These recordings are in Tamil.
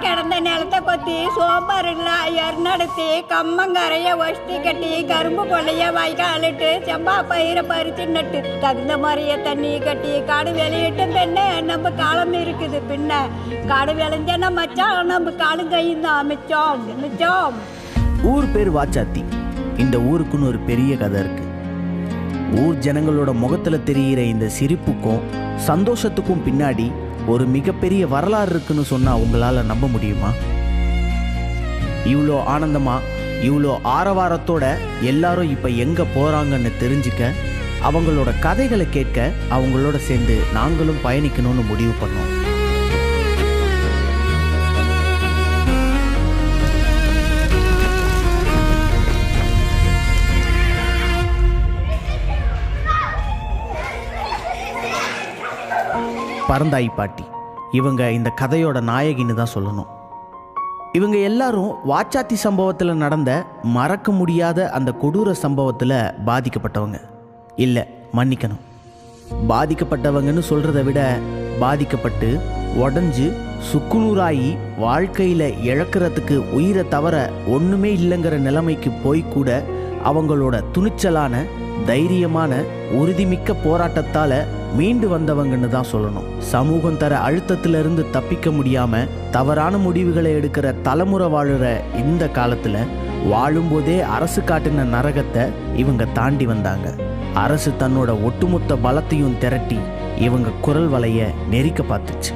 கிடந்த நிலத்தை கொத்தி சோம்பரில் எருநடுத்தி கம்மங்கரைய ஒஷ்டி கட்டி கரும்பு கொள்ளைய வாய்க்காலிட்டு செம்பா பயிரை பறித்து நட்டு தகுந்த மாதிரிய தண்ணி கட்டி காடு வெளியிட்டு பெண்ணே நம்ம காலம் இருக்குது பின்ன காடு விளைஞ்சன மச்சான் நம்ம காடு கையும் தான் மிச்சம் மிச்சம். ஊர் பேர் வாச்சாத்தி. இந்த ஊருக்குன்னு ஒரு பெரிய கதை இருக்கு. ஊர் ஜனங்களோட முகத்துல தெரிகிற இந்த சிரிப்புக்கும் சந்தோஷத்துக்கும் பின்னாடி ஒரு மிகப்பெரிய வரலாறு இருக்குன்னு சொன்னா உங்களால நம்ப முடியுமா? இவ்வளோ ஆனந்தமா இவ்வளோ ஆரவாரத்தோட எல்லாரும் இப்ப எங்க போறாங்கன்னு தெரிஞ்சுக்க, அவங்களோட கதைகளை கேட்க அவங்களோட சேர்ந்து நாங்களும் பயணிக்கணும்னு முடிவு பண்ணோம். பரந்தாய் பாட்டி இவங்க இந்த கதையோட நாயகின்னு தான் சொல்லணும். இவங்க எல்லாரும் வாச்சாத்தி சம்பவத்தில் நடந்த மறக்க முடியாத அந்த கொடூர சம்பவத்தில் பாதிக்கப்பட்டவங்க. இல்லை, மன்னிக்கணும், பாதிக்கப்பட்டவங்கன்னு சொல்கிறத விட பாதிக்கப்பட்டு உடஞ்சு சுக்குநூறாகி வாழ்க்கையில் இழக்கிறதுக்கு உயிரை தவிர ஒன்றுமே இல்லைங்கிற நிலைமைக்கு போய் கூட அவங்களோட துணிச்சலான தைரியமான உறுதிமிக்க போராட்டத்தால் மீண்டு வந்தவங்கன்னு தான் சொல்லணும். சமூகம் தர அழுத்தத்திலிருந்து தப்பிக்க முடியாம தவறான முடிவுகளை எடுக்கிற தலைமுறை வாழுற இந்த காலத்துல வாழும்போதே அரசு காட்டின நரகத்தை இவங்க தாண்டி வந்தாங்க. அரசு தன்னோட ஒட்டுமொத்த பலத்தையும் திரட்டி இவங்க குரல் வலைய நெரிக்க பார்த்துச்சு.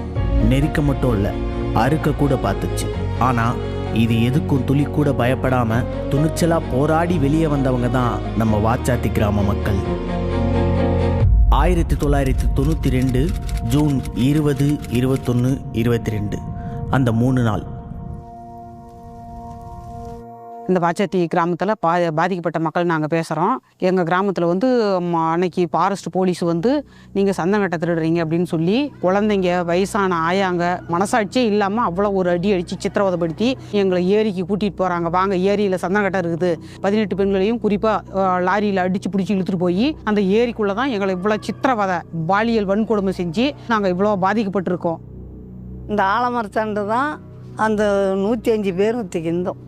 நெரிக்க மட்டும் இல்ல, அறுக்க கூட பார்த்துச்சு. ஆனா இது எதுக்கும் துளி கூட பயப்படாம துணிச்சலா போராடி வெளியே வந்தவங்க தான் நம்ம வாச்சாத்தி கிராம மக்கள். 1992 ஜூன் 20, 21, 22 அந்த 3 நாள் இந்த வாச்சாத்தி கிராமத்தில் பாதிக்கப்பட்ட மக்கள் நாங்கள் பேசுகிறோம். எங்கள் கிராமத்தில் அன்னைக்கு ஃபாரஸ்ட் போலீஸ் நீங்கள் சந்தனக்கட்டை திருடுறீங்க அப்படின்னு சொல்லி குழந்தைங்க, வயசான ஆயாங்க மனசாட்சியே இல்லாமல் அவ்வளோ ஒரு அடி அடித்து சித்திரவதைப்படுத்தி எங்களை ஏரிக்கு கூட்டிகிட்டு போகிறாங்க. வாங்க, ஏரியில் சந்தனக்கட்டை இருக்குது. 18 பெண்களையும் குறிப்பாக லாரியில் அடித்து பிடிச்சி இழுத்துட்டு போய் அந்த ஏரிக்குள்ளே தான் எங்களை இவ்வளோ சித்திரவதை பாலியல் வன்கொடுமை செஞ்சு நாங்கள் இவ்வளோ பாதிக்கப்பட்டிருக்கோம். இந்த ஆலமரத்தாண்டு தான் அந்த 105 பேரும் திகிந்தோம்.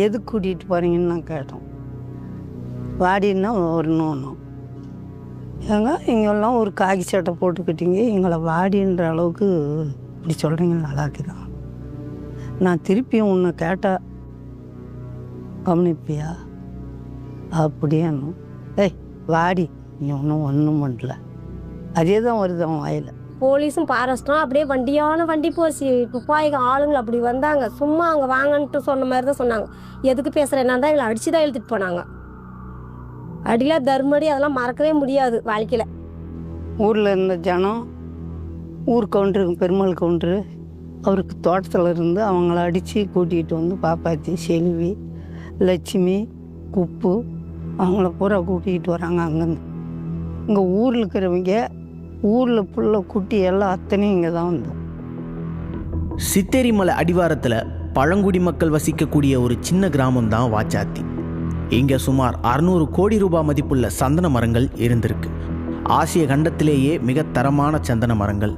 எதுக்கு கூட்டிகிட்டு போகிறீங்கன்னு நான் கேட்டோம். வாடின்னா ஒரு நோணும் ஏங்க, இங்கெல்லாம் ஒரு காக்கி சட்டை போட்டுக்கிட்டீங்க, எங்களை வாடின்ற அளவுக்கு இப்படி சொல்கிறீங்க, நல்லா இருக்குதான். நான் திருப்பியும் உன்னை கேட்டால் கவனிப்பியா அப்படியேனும். ஏய் வாடி, நீ ஒன்றும் பண்ணல. அதே தான் வருது அவன் வாயில். போலீஸும் ஃபாரஸ்ட்டும் அப்படியே வண்டி போச்சு. துப்பாக்கி ஆளுங்க அப்படி வந்தாங்க. சும்மா அங்கே வாங்கன்ட்டு சொன்ன மாதிரி தான் சொன்னாங்க. எதுக்கு பேசுகிறேன்னா தான் எங்களை அடித்து தான் இழுத்துட்டு போனாங்க. அடியில் தர்மடி அதெல்லாம் மறக்கவே முடியாது வாழ்க்கையில். ஊரில் இருந்த ஜனம், ஊர் கவுண்டருக்கு, பெருமாள் கவுண்டரு, அவருக்கு தோட்டத்தில் இருந்து அவங்கள அடித்து கூட்டிகிட்டு பாப்பாத்தி, செல்வி, லட்சுமி, குப்பு அவங்கள பூரா கூட்டிகிட்டு வராங்க. அங்கேருந்து இங்கே ஊரில் இருக்கிறவங்க, ஊரில் புள்ள குட்டி எல்லாம் அத்தனையும் இங்கே தான் வந்தோம். சித்தேரிமலை அடிவாரத்தில் பழங்குடி மக்கள் வசிக்கக்கூடிய ஒரு சின்ன கிராமம் தான் வாச்சாத்தி. இங்கே சுமார் 600 கோடி ரூபாய் மதிப்புள்ள சந்தன மரங்கள் இருந்திருக்கு. ஆசிய கண்டத்திலேயே மிக தரமான சந்தன மரங்கள்.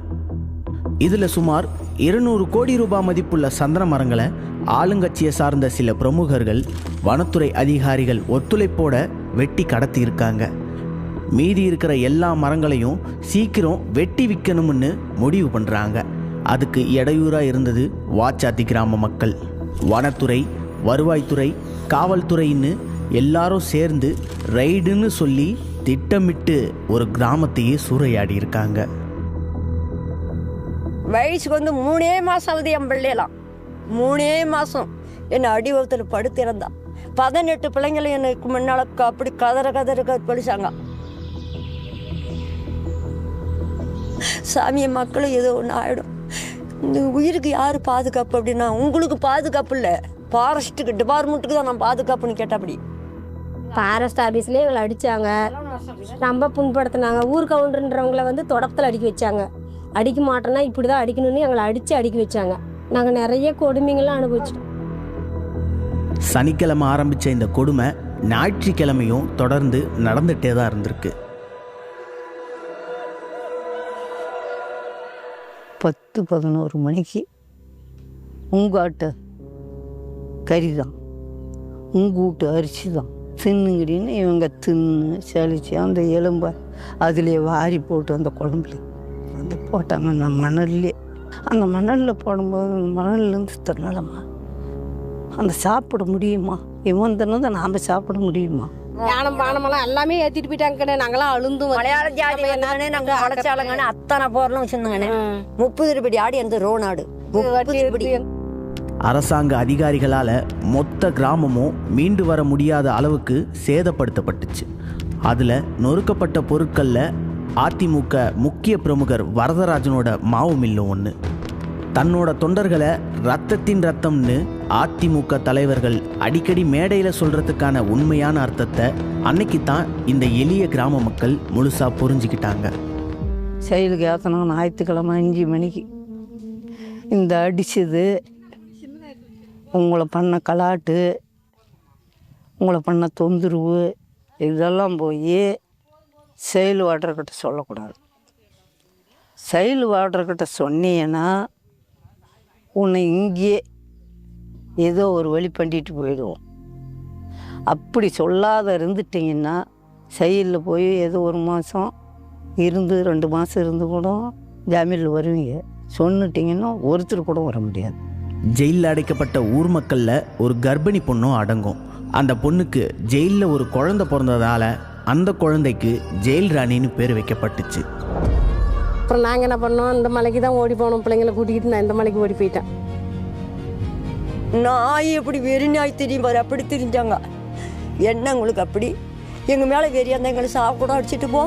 இதில் சுமார் 200 கோடி ரூபாய் மதிப்புள்ள சந்தன மரங்களை ஆளுங்கட்சியை சார்ந்த சில பிரமுகர்கள், வனத்துறை அதிகாரிகள் ஒத்துழைப்போட வெட்டி கடத்தி இருக்காங்க. மீதி இருக்கிற எல்லா மரங்களையும் சீக்கிரம் வெட்டி விற்கணும்னு முடிவு பண்ணுறாங்க. அதுக்கு இடையூறாக இருந்தது வாச்சாத்தி கிராம மக்கள். வனத்துறை, வருவாய்த்துறை, காவல்துறைன்னு எல்லாரும் சேர்ந்து ரைடுன்னு சொல்லி திட்டமிட்டு ஒரு கிராமத்தையே சூறையாடி இருக்காங்க. வயசுக்கு 3 மாதம் ஆகுது. என் பிள்ளையெல்லாம் 3 மாதம் என்னை அடி ஒருத்தர் படுத்திருந்தான். 18 பிள்ளைங்களும் எனக்கு முன்னால் அப்படி கதற படிச்சாங்க. சாமியை மக்களும் ஏதோ ஒன்று ஆகிடும். இந்த உயிருக்கு யார் பாதுகாப்பு அப்படின்னா, உங்களுக்கு பாதுகாப்பு இல்லை, ஃபாரஸ்ட்டுக்கு டிபார்ட்மெண்ட்டுக்கு தான் நான் பாதுகாப்புன்னு கேட்டாப்படி. ஃபாரஸ்ட் ஆஃபீஸ்லேயே எங்களை அடித்தாங்க, ரொம்ப புண்படுத்தினாங்க. ஊர் கவுண்டர்ன்றவங்கள வந்து தொடப்பத்தில் அடிக்க வச்சாங்க. அடிக்க மாட்டோன்னா இப்படி தான் அடிக்கணும்னு எங்களை அடிக்க வச்சாங்க. நாங்கள் நிறைய கொடுமைங்கள்லாம் அனுபவிச்சிட்டோம். சனிக்கிழமை ஆரம்பித்த இந்த கொடுமை ஞாயிற்றுக்கிழமையும் தொடர்ந்து நடந்துகிட்டே தான் இருந்திருக்கு. 10-11 மணிக்கு உங்காட்ட கறி தான், உங்கள் வீட்டு அரிசி தான் தின்னுங்கிடின்னு இவங்க தின்னு சளிச்சு அந்த எலும்பை அதிலே வாரி போட்டு அந்த குழம்புல வந்து போட்டாங்க. அந்த மணல்லே, அந்த மணலில் போடும்போது மணல்லேருந்து திறனலம்மா அந்த சாப்பிட முடியுமா? இவன் தினதை நாம் சாப்பிட முடியுமா? யானம் பானமெல்லாம் எல்லாமே ஏற்றிட்டு போயிட்டாங்க. நாங்களாம் அழுந்தும் மலையாள ஜாதி என்னன்னு நாங்கள் வளச்சாலங்கன்னு அத்தனை போரெல்லாம் வச்சுருந்தாங்கண்ணே. 30 ரூபாய் ஆடி அந்த ரோநாடு 30 ரூபாய். அரசாங்க அதிகாரிகளால் மொத்த கிராமமும் மீண்டு வர முடியாத அளவுக்கு சேதப்படுத்தப்பட்டுச்சு. அதில் நொறுக்கப்பட்ட பொருட்களில் அதிமுக முக்கிய பிரமுகர் வரதராஜனோட மாவு மில்லும் ஒன்று. தன்னோட தொண்டர்களை ரத்தத்தின் ரத்தம்னு அதிமுக தலைவர்கள் அடிக்கடி மேடையில் சொல்கிறதுக்கான உண்மையான அர்த்தத்தை அன்னைக்கு தான் இந்த எளிய கிராம மக்கள் முழுசாக புரிஞ்சுக்கிட்டாங்க. செயலுக்கு ஏற்றணும் ஞாயிற்றுக்கிழமை 5 மணிக்கு இந்த அடிச்சது, உங்களை பண்ண கலாட்டு, உங்களை பண்ண தொந்தரவு, இதெல்லாம் போய் செயல் வாட்டர்கிட்ட சொல்லக்கூடாது. செயல் வாட்டர்கிட்ட சொன்னீங்கன்னா உன்னை இங்கேயே ஏதோ ஒரு வழி பண்ணிட்டு போயிடுவோம். அப்படி சொல்லாத இருந்துட்டிங்கன்னா செயலில் போய் ஏதோ 1 மாதம் இருந்து 2 மாதம் இருந்து கூட ஜாமீனில் வருவீங்க. சொன்னிட்டிங்கன்னா ஒருத்தர் கூட வர முடியாது. ஜெயிலில் அடைக்கப்பட்ட ஊர் மக்களில் ஒரு கர்ப்பிணி பொண்ணும் அடங்கும். அந்த பொண்ணுக்கு ஜெயிலில் ஒரு குழந்தை பிறந்ததால் அந்த குழந்தைக்கு ஜெயில் ராணின்னு பேர் வைக்கப்பட்டுச்சு. அப்புறம் நாங்கள் என்ன பண்ணோம், இந்த மலைக்கு தான் ஓடி போனோம். பிள்ளைங்களை கூட்டிக்கிட்டு நான் இந்த மலைக்கு ஓடி போயிட்டேன். நாய் எப்படி வெறி நாய் தெரியும் பாரு, அப்படி தெரிஞ்சாங்க. என்ன உங்களுக்கு அப்படி எங்கள் மேலே வெறியா இருந்தால் எங்களை சாப்பிட கூட அடிச்சுட்டு போ.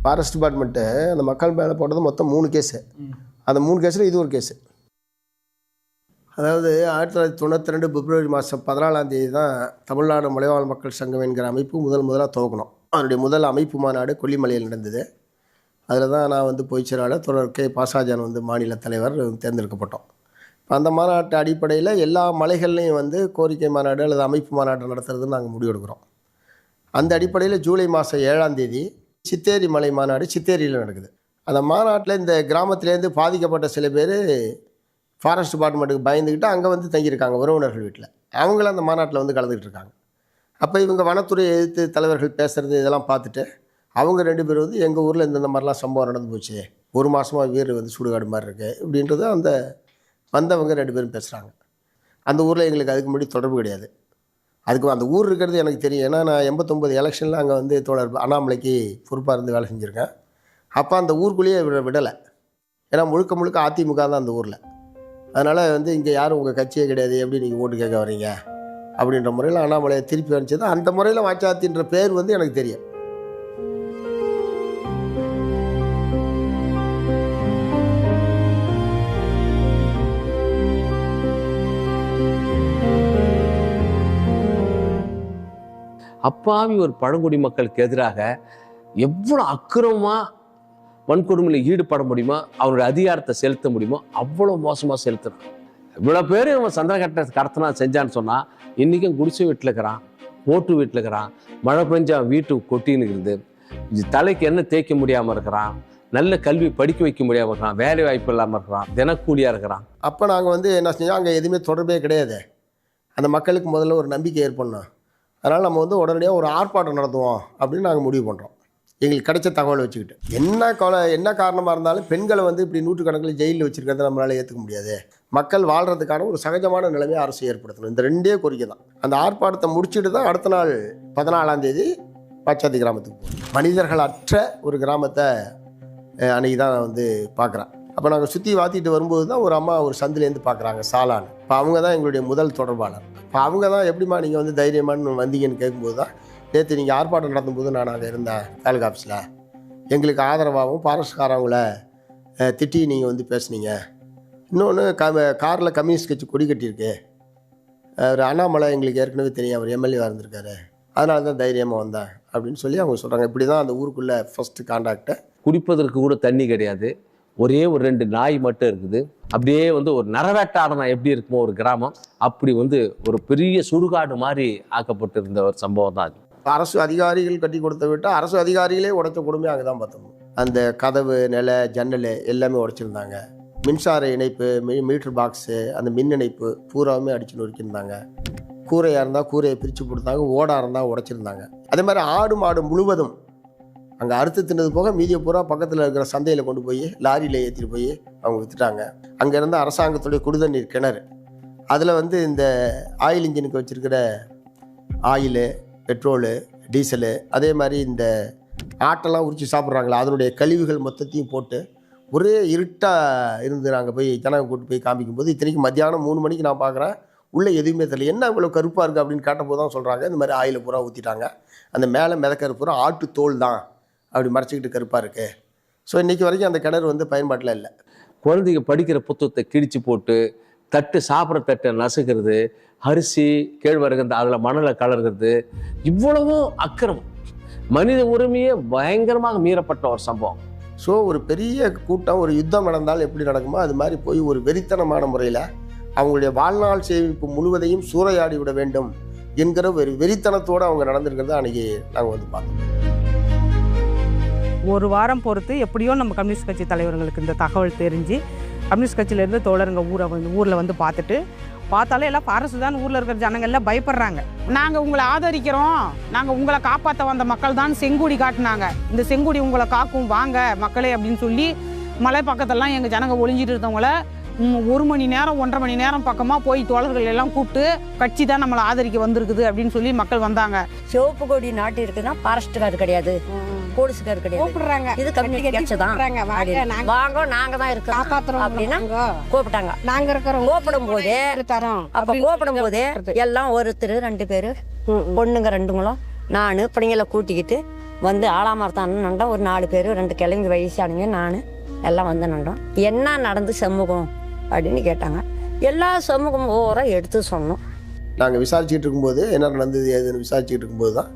ஃபாரஸ்ட் டிபார்ட்மெண்ட்டு அந்த மக்கள் மேலே போட்டது மொத்தம் 3 கேஸு. அந்த 3 கேஸில் இது ஒரு கேஸு. அதாவது 1992 பிப்ரவரி மாதம் 14ஆம் தேதி தான் தமிழ்நாடு மலைவாழ் மக்கள் சங்கம் என்கிற அமைப்பு முதலாக துவக்கணும். அதனுடைய முதல் அமைப்பு மாநாடு கொல்லிமலையில் நடந்தது. அதில் தான் நான் வந்து பொய்ச்செயலாளர் தொடர் கே பாசாஜான் வந்து மாநில தலைவர் தேர்ந்தெடுக்கப்பட்டோம். அந்த மாநாட்டு அடிப்படையில் எல்லா மலைகள்லையும் வந்து கோரிக்கை மாநாடு அல்லது அமைப்பு மாநாடு நடத்துறதுன்னு நாங்கள் முடிவெடுக்கிறோம். அந்த அடிப்படையில் ஜூலை மாதம் 7ஆம் தேதி சித்தேரி மலை மாநாடு சித்தேரியில் நடக்குது. அந்த மாநாட்டில் இந்த கிராமத்திலேருந்து பாதிக்கப்பட்ட சில பேர் ஃபாரஸ்ட் டிபார்ட்மெண்ட்டுக்கு பயந்துக்கிட்டு அங்கே வந்து தங்கியிருக்காங்க உறவினர்கள் வீட்டில். அவங்களும் அந்த மாநாட்டில் வந்து கலந்துக்கிட்டு இருக்காங்க. அப்போ இவங்க வனத்துறை எதிர்த்து தலைவர்கள் பேசுகிறது இதெல்லாம் பார்த்துட்டு அவங்க 2 பேர் வந்து எங்கள் ஊரில் இந்த மாதிரிலாம் சம்பவம் நடந்து போச்சு, 1 மாதமாக வீடு வந்து சுடுகாடு மாதிரி இருக்குது இப்படின்றது அந்த வந்தவங்க 2 பேரும் பேசுகிறாங்க. அந்த ஊரில் எங்களுக்கு அதுக்கு முன்னாடி தொடர்பு கிடையாது. அதுக்கு அந்த ஊர் இருக்கிறது எனக்கு தெரியும். ஏன்னா நான் 89 எலெக்ஷனில் அங்கே வந்து தோழர் அண்ணாமலைக்கு பொறுப்பாக இருந்து வேலை செஞ்சுருக்கேன். அப்போ அந்த ஊருக்குள்ளேயே விடலை. ஏன்னா முழுக்க அதிமுக தான் அந்த ஊரில். அதனால் வந்து இங்கே யாரும் உங்கள் கட்சியே கிடையாது, எப்படி நீங்கள் ஓட்டு கேட்க வரீங்க அப்படின்ற முறையில் அண்ணாமலையை திருப்பி அனுப்பிச்சது. அந்த முறையில் வாச்சாத்தின்ற பேர் வந்து எனக்கு தெரியும். அப்பாவி ஒரு பழங்குடி மக்களுக்கு எதிராக எவ்வளோ அக்கிரமமாக வன்கொடுமையில் ஈடுபட முடியுமோ, அவனுடைய அதிகாரத்தை செலுத்த முடியுமோ அவ்வளோ மோசமாக செலுத்துறான். இவ்வளோ பேர் அவன் சந்தன கடத்தினா செஞ்சான்னு சொன்னால் இன்றைக்கும் குடிசை வீட்டில் இருக்கிறான், ஓட்டு வீட்டில் இருக்கிறான், மழை பெஞ்சா வீட்டுக்கு கொட்டின்னு இருக்குது, தலைக்கு என்ன தேய்க்க முடியாமல் இருக்கிறான், நல்ல கல்வி படிக்க வைக்க முடியாமல் இருக்கிறான், வேலை வாய்ப்பு இல்லாமல் இருக்கிறான், தினக்கூலியாக இருக்கிறான். அப்போ நாங்கள் வந்து என்ன செஞ்சோம், அங்கே எதுவுமே தொடர்பே கிடையாது. அந்த மக்களுக்கு முதல்ல ஒரு நம்பிக்கை ஏற்படணும். அதனால் நம்ம வந்து உடனடியாக ஒரு ஆர்ப்பாட்டம் நடத்துவோம் அப்படின்னு நாங்கள் முடிவு பண்ணுறோம். எங்களுக்கு கிடைச்ச தகவலை வச்சுக்கிட்டு என்ன காரணமாக இருந்தாலும் பெண்களை வந்து இப்படி நூற்றுக்கணக்கில் ஜெயிலில் வச்சுருக்கிறத நம்மளால் ஏற்றுக்க முடியாது. மக்கள் வாழ்கிறதுக்கான ஒரு சகஜமான நிலைமையை அரசு ஏற்படுத்தணும். இந்த 2 கோரிக்கை தான். அந்த ஆர்ப்பாட்டத்தை முடிச்சுட்டு தான் அடுத்த நாள் 14ஆம் தேதி பாச்சாத்தி கிராமத்துக்கு போகும். மனிதர்கள் அற்ற ஒரு கிராமத்தை அன்றைக்கி தான் வந்து பார்க்குறேன். அப்போ நாங்கள் சுற்றி வாத்திட்டு வரும்போது தான் ஒரு அம்மா ஒரு சந்திலேருந்து பார்க்குறாங்க சாலான்னு. இப்போ அவங்க தான் எங்களுடைய முதல் தொடர்பாளர். இப்போ அவங்க தான் எப்படிமா நீங்கள் வந்து தைரியமானு வந்தீங்கன்னு கேட்கும்போது தான், நேற்று நீங்கள் ஆர்ப்பாட்டம் நடத்தும்போது நான் அங்கே இருந்தேன் தாலுகா ஆஃபீஸில், எங்களுக்கு ஆதரவாகவும் ஃபாரஸ்ட்காரவங்கள திட்டி நீங்கள் வந்து பேசுனீங்க. இன்னொன்று காரில் கம்யூனிஸ்ட் கட்சி கொடி கட்டியிருக்கு, ஒரு அண்ணாமலை எங்களுக்கு ஏற்கனவே தெரியும், அவர் எம்எல்ஏவாக இருந்திருக்காரு, அதனால தான் தைரியமாக வந்தேன் அப்படின்னு சொல்லி அவங்க சொல்கிறாங்க. இப்படி தான் அந்த ஊருக்குள்ளே ஃபஸ்ட்டு கான்டாக்டை. குடிப்பதற்கு கூட தண்ணி கிடையாது, ஒரே ஒரு 2 நாய் மட்டும் இருக்குது. அப்படியே வந்து ஒரு நரவேட்டாடனா எப்படி இருக்குமோ ஒரு கிராமம், அப்படி வந்து ஒரு பெரிய சுடுகாடு மாதிரி ஆக்கப்பட்டு இருந்த ஒரு சம்பவம் தான் அது. அரசு அதிகாரிகள் கட்டி கொடுத்த விட்டால் அரசு அதிகாரிகளே உடைச்ச கொடுமையை அங்கே தான் பார்த்தோம். அந்த கதவு, நிலை, ஜன்னல் எல்லாமே உடைச்சிருந்தாங்க. மின்சார இணைப்பு, மீட்டர் பாக்ஸு, அந்த மின் இணைப்பு பூராவுமே அடிச்சு நொறுக்கியிருந்தாங்க. கூரையாக இருந்தால் கூரையை பிரித்து கொடுத்தாங்க, ஓடாக இருந்தால் உடைச்சிருந்தாங்க. அதே மாதிரி ஆடு மாடு முழுவதும் அங்கே அறுத்து தின்னது போக மீதியை பூரா பக்கத்தில் இருக்கிற சந்தையில் கொண்டு போய் லாரியில் ஏற்றிட்டு போய் அவங்க விற்றுட்டாங்க. அங்கே இருந்த அரசாங்கத்துடைய குடிதண்ணீர் கிணறு, அதில் வந்து இந்த ஆயில் இன்ஜினுக்கு வச்சுருக்கிற ஆயிலு, பெட்ரோலு, டீசலு, அதே மாதிரி இந்த ஆட்டெல்லாம் உரித்து சாப்பிட்றாங்களா அதனுடைய கழிவுகள் மொத்தத்தையும் போட்டு ஒரே இருட்டாக இருந்து நாங்கள் போய் ஜனங்க கூட்டு போய் காமிக்கும்போது, இத்தனைக்கு மத்தியானம் 3 மணிக்கு நான் பார்க்குறேன், உள்ளே எதுவுமே தெரியல. என்ன இவ்வளோ கருப்பாக இருக்குது அப்படின்னு கேட்டபோது தான் சொல்கிறாங்க, இந்த மாதிரி ஆயிலை பூரா ஊற்றிட்டாங்க, அந்த மேலே மிதக்கிறது பூரா ஆட்டு தோல் தான் அப்படி மறைச்சிக்கிட்டு கருப்பாக இருக்குது. ஸோ இன்றைக்கி வரைக்கும் அந்த கிணறு வந்து பயன்பாட்டில் இல்லை. குழந்தைங்க படிக்கிற புத்தகத்தை கிழிச்சு போட்டு, தட்டு சாப்பிட்ற தட்டை நசுக்கிறது, அரிசி கேழ்வரகு அதில் மணலை கலர்கிறது, இவ்வளவும் அக்கிரமம், மனித உரிமையே பயங்கரமாக மீறப்பட்ட ஒரு சம்பவம். ஸோ ஒரு பெரிய கூட்டம், ஒரு யுத்தம் நடந்தால் எப்படி நடக்குமோ அது மாதிரி போய் ஒரு வெறித்தனமான முறையில் அவங்களுடைய வாழ்நாள் சேமிப்பு முழுவதையும் சூறையாடி விட வேண்டும் என்கிற ஒரு வெறித்தனத்தோடு அவங்க நடந்திருக்கிறத அன்றைக்கி நாங்கள் வந்து பார்த்தோம். ஒரு வாரம் பொறுத்து எப்படியோ நம்ம கம்யூனிஸ்ட் கட்சி தலைவர்களுக்கு இந்த தகவல் தெரிஞ்சு கம்யூனிஸ்ட் கட்சியிலேருந்து தோழருங்க ஊரில் வந்து பார்த்தாலே எல்லாம் ஃபாரஸ்ட் தான் ஊரில் இருக்கிற ஜனங்கள் எல்லாம் பயப்படுறாங்க. நாங்கள் உங்களை ஆதரிக்கிறோம், நாங்கள் உங்களை காப்பாற்ற வந்த மக்கள் தான் செங்கோடி காட்டினாங்க, இந்த செங்கோடி உங்களை காக்கும் வாங்க மக்களே அப்படின்னு சொல்லி மலை பக்கத்தெல்லாம் எங்கள் ஜனங்க ஒளிஞ்சிட்டு இருந்தவங்கள 1 மணி நேரம் 1.5 மணி நேரம் பக்கமாக போய் தோழர்கள் எல்லாம் கூப்பிட்டு கட்சி தான் நம்மளை ஆதரிக்க வந்திருக்குது அப்படின்னு சொல்லி மக்கள் வந்தாங்க. சிவப்பு கொடி நாட்டு இருக்குன்னா ஃபாரஸ்ட்கார் கிடையாது, போலீஸ்கார் கிடையாது, கூப்பிடுறாங்க, இது கம்யூனிஸ்ட் தான், வாங்க நாங்க தான் இருக்கோம் அப்படின்னா கூப்பிட்டாங்க. நாங்க இருக்கிறோம் கூப்பிடும் போதே அப்ப கூப்பிடும் போதே எல்லாம் ஒருத்தர் 2 பேரு பொண்ணுங்க 2ங்களும் நான் பிள்ளைங்களை கூட்டிக்கிட்டு வந்து ஆலாமரத்தான் நண்டோம். ஒரு 4 பேர் 2 கிழங்கு வயசானுங்க நான் எல்லாம் வந்து நண்டோம். என்ன நடந்து சமூகம் அப்படின்னு கேட்டாங்க. எல்லா சமூகம் ஓவராக எடுத்து சொன்னோம். நாங்கள் விசாரிச்சுட்டு இருக்கும்போது என்ன நடந்தது ஏதுன்னு விசாரிச்சுட்டு இருக்கும்போது தான்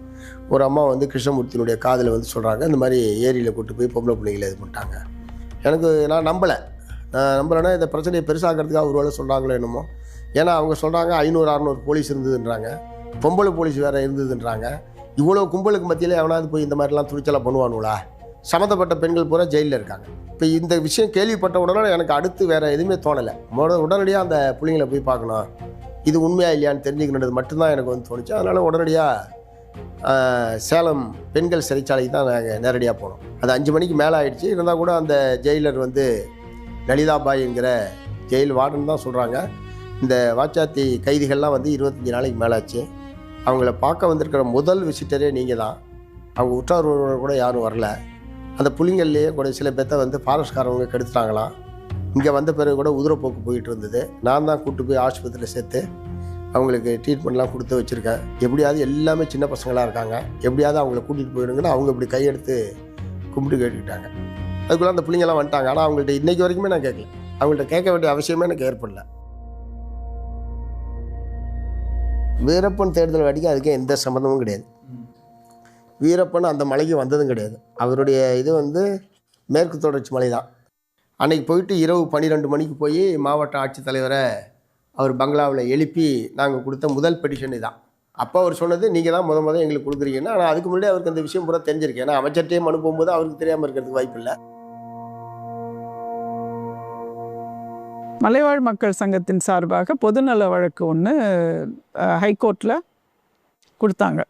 ஒரு அம்மா வந்து கிருஷ்ணமூர்த்தியினுடைய காதில் வந்து சொல்கிறாங்க, இந்த மாதிரி ஏரியில் கூட்டு போய் பொம்பளை பிள்ளைங்களை இது பண்ணிட்டாங்க. நான் நம்பலைன்னா இந்த பிரச்சனையை பெருசாகிறதுக்காக ஒரு வேளை சொல்கிறாங்களோ என்னமோ. ஏன்னா அவங்க சொல்கிறாங்க 500-600 போலீஸ் இருந்ததுன்றாங்க, பொம்பளை போலீஸ் வேறு இருந்ததுன்றாங்க. இவ்வளோ கும்பலுக்கு மத்தியில் எவனாவது போய் இந்த மாதிரிலாம் துணிச்சலாக பண்ணுவானுங்களா? சம்மந்தப்பட்ட பெண்கள் பூரா ஜெயிலில் இருக்காங்க. இப்போ இந்த விஷயம் கேள்விப்பட்ட உடனே எனக்கு அடுத்து வேறு எதுவுமே தோணலை. உடனடியாக அந்த பிள்ளைங்களை போய் பார்க்கணும், இது உண்மையாக இல்லையான்னு தெரிஞ்சுக்கணுன்றது மட்டும்தான் எனக்கு வந்து தோணுச்சு. அதனால் உடனடியாக சேலம் பெண்கள் சிறைச்சாலைக்கு தான் நாங்கள் நேரடியாக போனோம். அது 5 மணிக்கு மேலே ஆகிடுச்சு. இருந்தால் கூட அந்த ஜெயிலர் வந்து லலிதாபாய் என்கிற ஜெயில் வார்டன் தான் சொல்கிறாங்க, இந்த வாச்சாத்தி கைதிகள்லாம் வந்து 25 நாளைக்கு மேலே ஆச்சு, அவங்கள பார்க்க வந்திருக்கிற முதல் விசிட்டரே நீங்கள் தான், அவங்க உற்றார் உறவினர் கூட யாரும் வரல, அந்த புள்ளிங்கள்லேயே கூட சில பேர்த்த வந்து ஃபாரஸ்ட்காரவங்க கெடுத்துட்டாங்களாம், இங்கே வந்த பிறகு கூட உதிரப்போக்கு போயிட்டு இருந்தது, நான் தான் கூப்பிட்டு போய் ஆஸ்பத்திரியில் சேர்த்து அவங்களுக்கு ட்ரீட்மெண்ட்லாம் கொடுத்து வச்சுருக்கேன், எப்படியாவது எல்லாமே சின்ன பசங்களாக இருக்காங்க, எப்படியாவது அவங்கள கூட்டிகிட்டு போயிடுங்கன்னு அவங்க இப்படி கையெடுத்து கும்பிட்டு கேட்டுக்கிட்டாங்க. அதுக்குள்ளே அந்த பிள்ளைங்கள்லாம் வந்துட்டாங்க. ஆனால் அவங்கள்ட்ட இன்றைக்கி வரைக்குமே நான் கேட்கல, அவங்கள்ட்ட கேட்க வேண்டிய அவசியமே எனக்கு ஏற்படல. வீரப்பன் தேர்தல் வேடிக்கை அதுக்கு எந்த சம்மந்தமும் கிடையாது. வீரப்பன் அந்த மலைக்கு வந்ததும் கிடையாது. அவருடைய இது வந்து மேற்கு தொடர்ச்சி மலை தான். அன்றைக்கி போயிட்டு இரவு 12 மணிக்கு போய் மாவட்ட ஆட்சித்தலைவரை அவர் பங்களாவில் எழுப்பி நாங்கள் கொடுத்த முதல் பெட்டிஷன் இதுதான். அப்போ அவர் சொன்னது நீங்கள் தான் முத எங்களுக்கு கொடுக்குறீங்கன்னா. ஆனால் அதுக்கு முன்னாடி அவருக்கு அந்த விஷயம் பூரா தெரிஞ்சிருக்கு. ஏன்னா அமைச்சர்கிட்டையும் மனு போகும்போது அவருக்கு தெரியாமல் இருக்கிறதுக்கு வாய்ப்பு இல்லை. மலைவாழ் மக்கள் சங்கத்தின் சார்பாக பொதுநல வழக்கு ஒன்று ஹைகோர்ட்டில் கொடுத்தாங்க.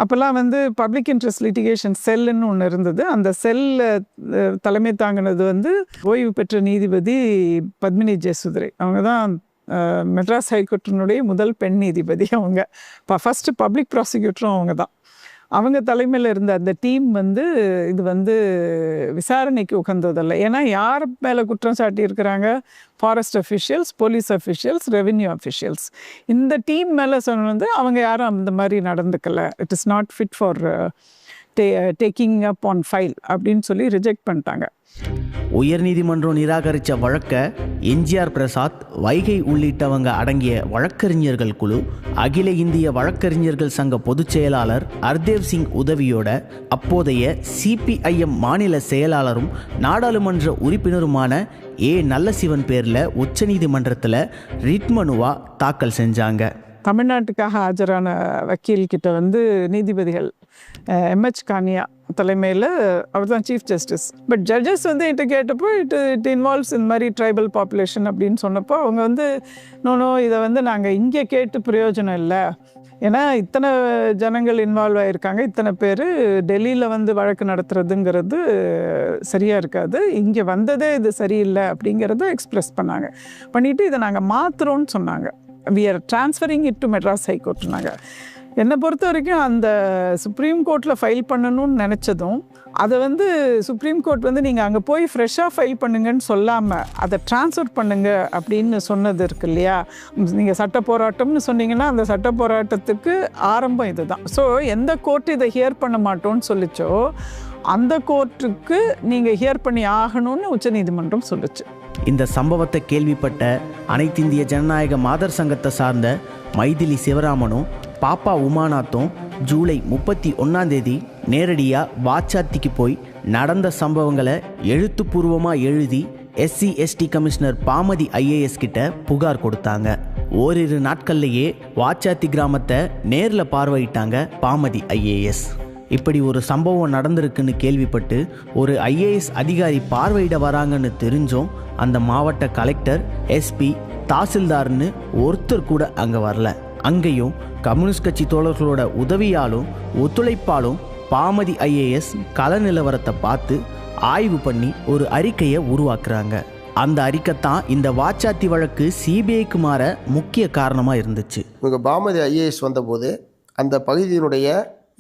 அப்போல்லாம் வந்து பப்ளிக் இன்ட்ரெஸ்ட் லிட்டிகேஷன் செல்லுன்னு ஒன்று இருந்தது. அந்த செல்ல தலைமை தாங்கினது வந்து ஓய்வு பெற்ற நீதிபதி பத்மினி ஜெயசுதரை. அவங்க தான் மெட்ராஸ் ஹைகோர்ட்டினுடைய முதல் பெண் நீதிபதி. அவங்க ஃபஸ்ட்டு பப்ளிக் ப்ராசிக்யூட்டரும் அவங்க தான். அவங்க தலைமையில் இருந்த அந்த டீம் வந்து இது வந்து விசாரணைக்கு உகந்ததில்லை. ஏன்னா யார் மேலே குற்றம் சாட்டியிருக்கிறாங்க? Forest officials, police officials, revenue officials. இந்த டீம் மேலே சொன்னது அவங்க யாரும் அந்த மாதிரி நடந்துக்கலை. It is not fit for taking up on file அப்படின்னு சொல்லி ரிஜெக்ட் பண்ணிட்டாங்க. உயர்நீதிமன்றம் நிராகரித்த வழக்கை எம்ஜிஆர் பிரசாத், வைகை உள்ளிட்டவங்க அடங்கிய வழக்கறிஞர்கள் குழு அகில இந்திய வழக்கறிஞர்கள் சங்க பொதுச் செயலாளர் ஹர்தேவ் சிங் உதவியோட அப்போதைய சிபிஐஎம் மாநில செயலாளரும் நாடாளுமன்ற உறுப்பினருமான நல்லசிவன் பேரில் உச்சநீதிமன்றத்தில் ரிட் மனுவா தாக்கல் செஞ்சாங்க. தமிழ்நாட்டுக்காக ஆஜரான வக்கீல்கிட்ட வந்து நீதிபதிகள் எம்ஹெச் கானியா தலைமையில் அவர் தான் சீஃப் ஜஸ்டிஸ். பட் ஜட்ஜஸ் வந்து என்கிட்ட கேட்டப்போ இட் இன்வால்வ்ஸ் இந்த மாதிரி ட்ரைபல் பாப்புலேஷன் அப்படின்னு சொன்னப்போ அவங்க வந்து நோ இதை வந்து நாங்கள் இங்கே கேட்டு பிரயோஜனம் இல்லை. ஏன்னா இத்தனை ஜனங்கள் இன்வால்வ் ஆகியிருக்காங்க, இத்தனை பேர் டெல்லியில் வந்து வழக்கு நடத்துறதுங்கிறது சரியாக இருக்காது, இங்கே வந்ததே இது சரியில்லை அப்படிங்கிறத எக்ஸ்ப்ரெஸ் பண்ணிவிட்டு இதை நாங்கள் மாற்றுறோன்னு சொன்னாங்க. we are transferring it to Madras ஹைகோர்ட்னாங்க. என்னை பொறுத்த வரைக்கும் அந்த சுப்ரீம் கோர்ட்டில் ஃபைல் பண்ணணும்னு நினச்சதும் அதை வந்து சுப்ரீம் கோர்ட் வந்து நீங்கள் அங்கே போய் ஃப்ரெஷ்ஷாக ஃபைல் பண்ணுங்கன்னு சொல்லாமல் அதை ட்ரான்ஸ்ஃபர் பண்ணுங்க அப்படின்னு சொன்னது இருக்கு இல்லையா? நீங்கள் சட்ட போராட்டம்னு சொன்னீங்கன்னா அந்த சட்ட போராட்டத்துக்கு ஆரம்பம் இது தான். ஸோ எந்த கோர்ட் இதை ஹியர் பண்ண மாட்டோன்னு சொல்லிச்சோ அந்த கோர்ட்டுக்கு நீங்கள் ஹியர் பண்ணி ஆகணும்னு உச்சநீதிமன்றம் சொல்லிச்சு. இந்த சம்பவத்தை கேள்விப்பட்ட அனைத்து இந்திய ஜனநாயக மாதர் சங்கத்தை சார்ந்த மைதிலி சிவராமனும் பாப்பா உமாநாத்தும் ஜூலை 31 நேரடியாக வாச்சாத்திக்கு போய் நடந்த சம்பவங்களை எழுத்துப்பூர்வமாக எழுதி SC/ST கமிஷனர் பாமதி IAS கிட்ட புகார் கொடுத்தாங்க. ஓரிரு நாட்கள்லேயே வாச்சாத்தி கிராமத்தை நேரில் பார்வையிட்டாங்க பாமதி IAS. இப்படி ஒரு சம்பவம் நடந்திருக்குன்னு கேள்விப்பட்டு ஒரு IAS அதிகாரி பார்வையிட வராங்கன்னு தெரிஞ்சும் அந்த மாவட்ட கலெக்டர், SP, தாசில்தார்னு ஒருத்தர் கூட அங்கே வரல. அங்கேயும் கம்யூனிஸ்ட் கட்சி தோழர்களோட உதவியாலும் ஒத்துழைப்பாலும் பாமதி IAS கள நிலவரத்தை பார்த்து ஆய்வு பண்ணி ஒரு அறிக்கையை உருவாக்குறாங்க. அந்த அறிக்கை தான் இந்த வாச்சாத்தி வழக்கு CBIக்கு மாற முக்கிய காரணமாக இருந்துச்சு. இவங்க பாமதி IAS வந்தபோது அந்த பகுதியினுடைய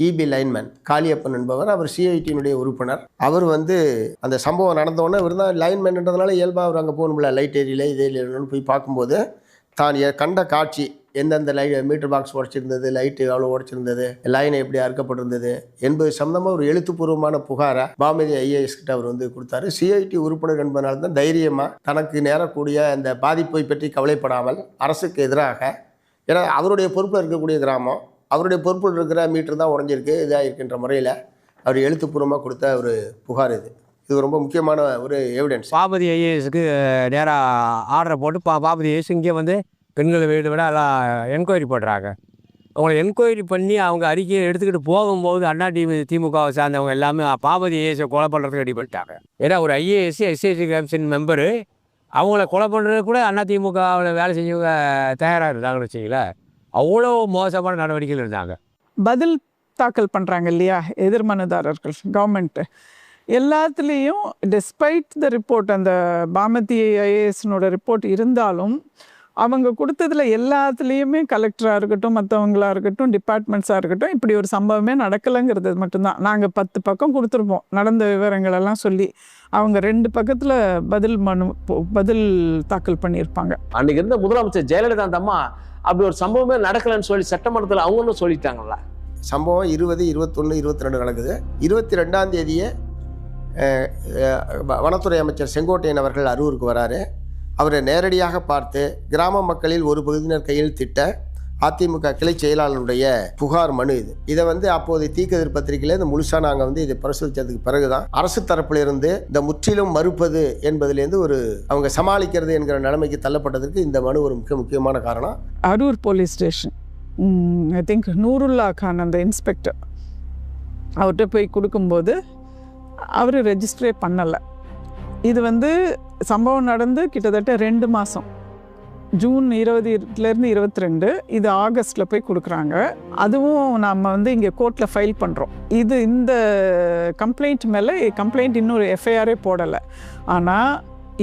EB லைன்மேன் காளியப்பன் என்பவர், அவர் CIT உறுப்பினர். அவர் வந்து அந்த சம்பவம் நடந்தோடனே இவர் தான் லைன்மேன்ன்றதுனால இயல்பாக அவர் அங்கே போகணும்ல, லைட் ஏரியில் இதே இல்லைன்னு போய் பார்க்கும்போது தான் கண்ட காட்சி, எந்தெந்த மீட்டர் பாக்ஸ் உடச்சிருந்தது, லைட்டு எவ்வளோ உடச்சிருந்தது, லைனை எப்படி அறுக்கப்பட்டிருந்தது என்பது சம்பந்தமாக ஒரு எழுத்துப்பூர்வமான புகாரை பாமதி IAS கிட்ட அவர் வந்து கொடுத்தாரு. CIT உறுப்பினர் என்பதனால தான் தைரியமாக தனக்கு நேரக்கூடிய அந்த பாதிப்பை பற்றி கவலைப்படாமல் அரசுக்கு எதிராக, ஏன்னா அவருடைய பொறுப்பில் இருக்கக்கூடிய கிராமம், அவருடைய பொறுப்பில் இருக்கிற மீட்டர் தான் உடஞ்சிருக்கு, இதாக இருக்கின்ற முறையில் அவர் எழுத்துப்பூர்வமாக கொடுத்த ஒரு புகார். இது ரொம்ப முக்கியமான ஒரு எவிடன்ஸ். பாமதி IASக்கு நேராக ஆர்டரை போட்டு பாமதி IAS இங்கே வந்து பெண்களை வீடு விட எல்லாம் என்கொயரி போடுறாங்க. அவங்களை என்கொயரி பண்ணி அவங்க அறிக்கையை எடுத்துக்கிட்டு போகும்போது திமுகவை சார்ந்தவங்க எல்லாமே பாமதி IASஐ கொலை பண்ணுறதுக்கு ரெடி பண்ணிட்டாங்க. ஏன்னா ஒரு IAS SC/ST கமிஷன் மெம்பரு அவங்கள கொலை பண்ணுறது கூட திமுகவில் வேலை செஞ்சவங்க தயாராக இருந்தாங்கன்னு வச்சிங்களேன். அவ்வளோ மோசமான நடவடிக்கைகள் இருந்தாங்க. பதில் தாக்கல் பண்ணுறாங்க இல்லையா எதிர்மனுதாரர்கள், கவர்மெண்ட்டு எல்லாத்துலேயும் டெஸ்பைட் த ரிப்போர்ட், அந்த பாமதி IASனோட ரிப்போர்ட் இருந்தாலும் அவங்க கொடுத்ததில் எல்லாத்துலேயுமே கலெக்டராக இருக்கட்டும், மற்றவங்களாக இருக்கட்டும், டிபார்ட்மெண்ட்ஸாக இருக்கட்டும், இப்படி ஒரு சம்பவமே நடக்கலைங்கிறது மட்டும்தான். நாங்கள் 10 பக்கம் கொடுத்துருப்போம் நடந்த விவரங்களெல்லாம் சொல்லி, அவங்க 2 பக்கத்தில் பதில் தாக்கல் பண்ணியிருப்பாங்க. அன்றைக்கி இருந்த முதலமைச்சர் ஜெயலலிதா அந்த அம்மா அப்படி ஒரு சம்பவமே நடக்கலைன்னு சொல்லி சட்டமன்றத்தில் அவங்களும் சொல்லிட்டாங்களா? சம்பவம் 20, 21, 22 நடக்குது. 22 வனத்துறை அமைச்சர் செங்கோட்டையன் அவர்கள் அரூருக்கு வராரு. அவரை நேரடியாக பார்த்து கிராம மக்களில் ஒரு பகுதியினர் கையெழுத்திட்ட அதிமுக கிளை செயலாளருடைய புகார் மனு இதை வந்து அப்போது தீக்கதிர் பத்திரிகையில் இந்த முழுசாக நாங்கள் வந்து இதை பரிசோதித்ததுக்கு பிறகுதான் அரசு தரப்பிலிருந்து இந்த முற்றிலும் மறுப்பது என்பதிலேருந்து ஒரு அவங்க சமாளிக்கிறது என்கிற நிலைமைக்கு தள்ளப்பட்டதற்கு இந்த மனு ஒரு முக்கியமான காரணம். Arur police station, I think Noorullah Khan அந்த இன்ஸ்பெக்டர், அவர்கிட்ட போய் கொடுக்கும்போது அவர் ரெஜிஸ்ட்ரே பண்ணலை. இது வந்து சம்பவம் நடந்து கிட்டத்தட்ட 2 மாதம், ஜூன் 20 22, இது ஆகஸ்டில் போய் கொடுக்குறாங்க. அதுவும் நம்ம வந்து இங்கே கோர்ட்டில் ஃபைல் பண்ணுறோம். இந்த கம்ப்ளைண்ட் மேலே கம்ப்ளைண்ட் இன்னொரு FIR போடலை. ஆனால்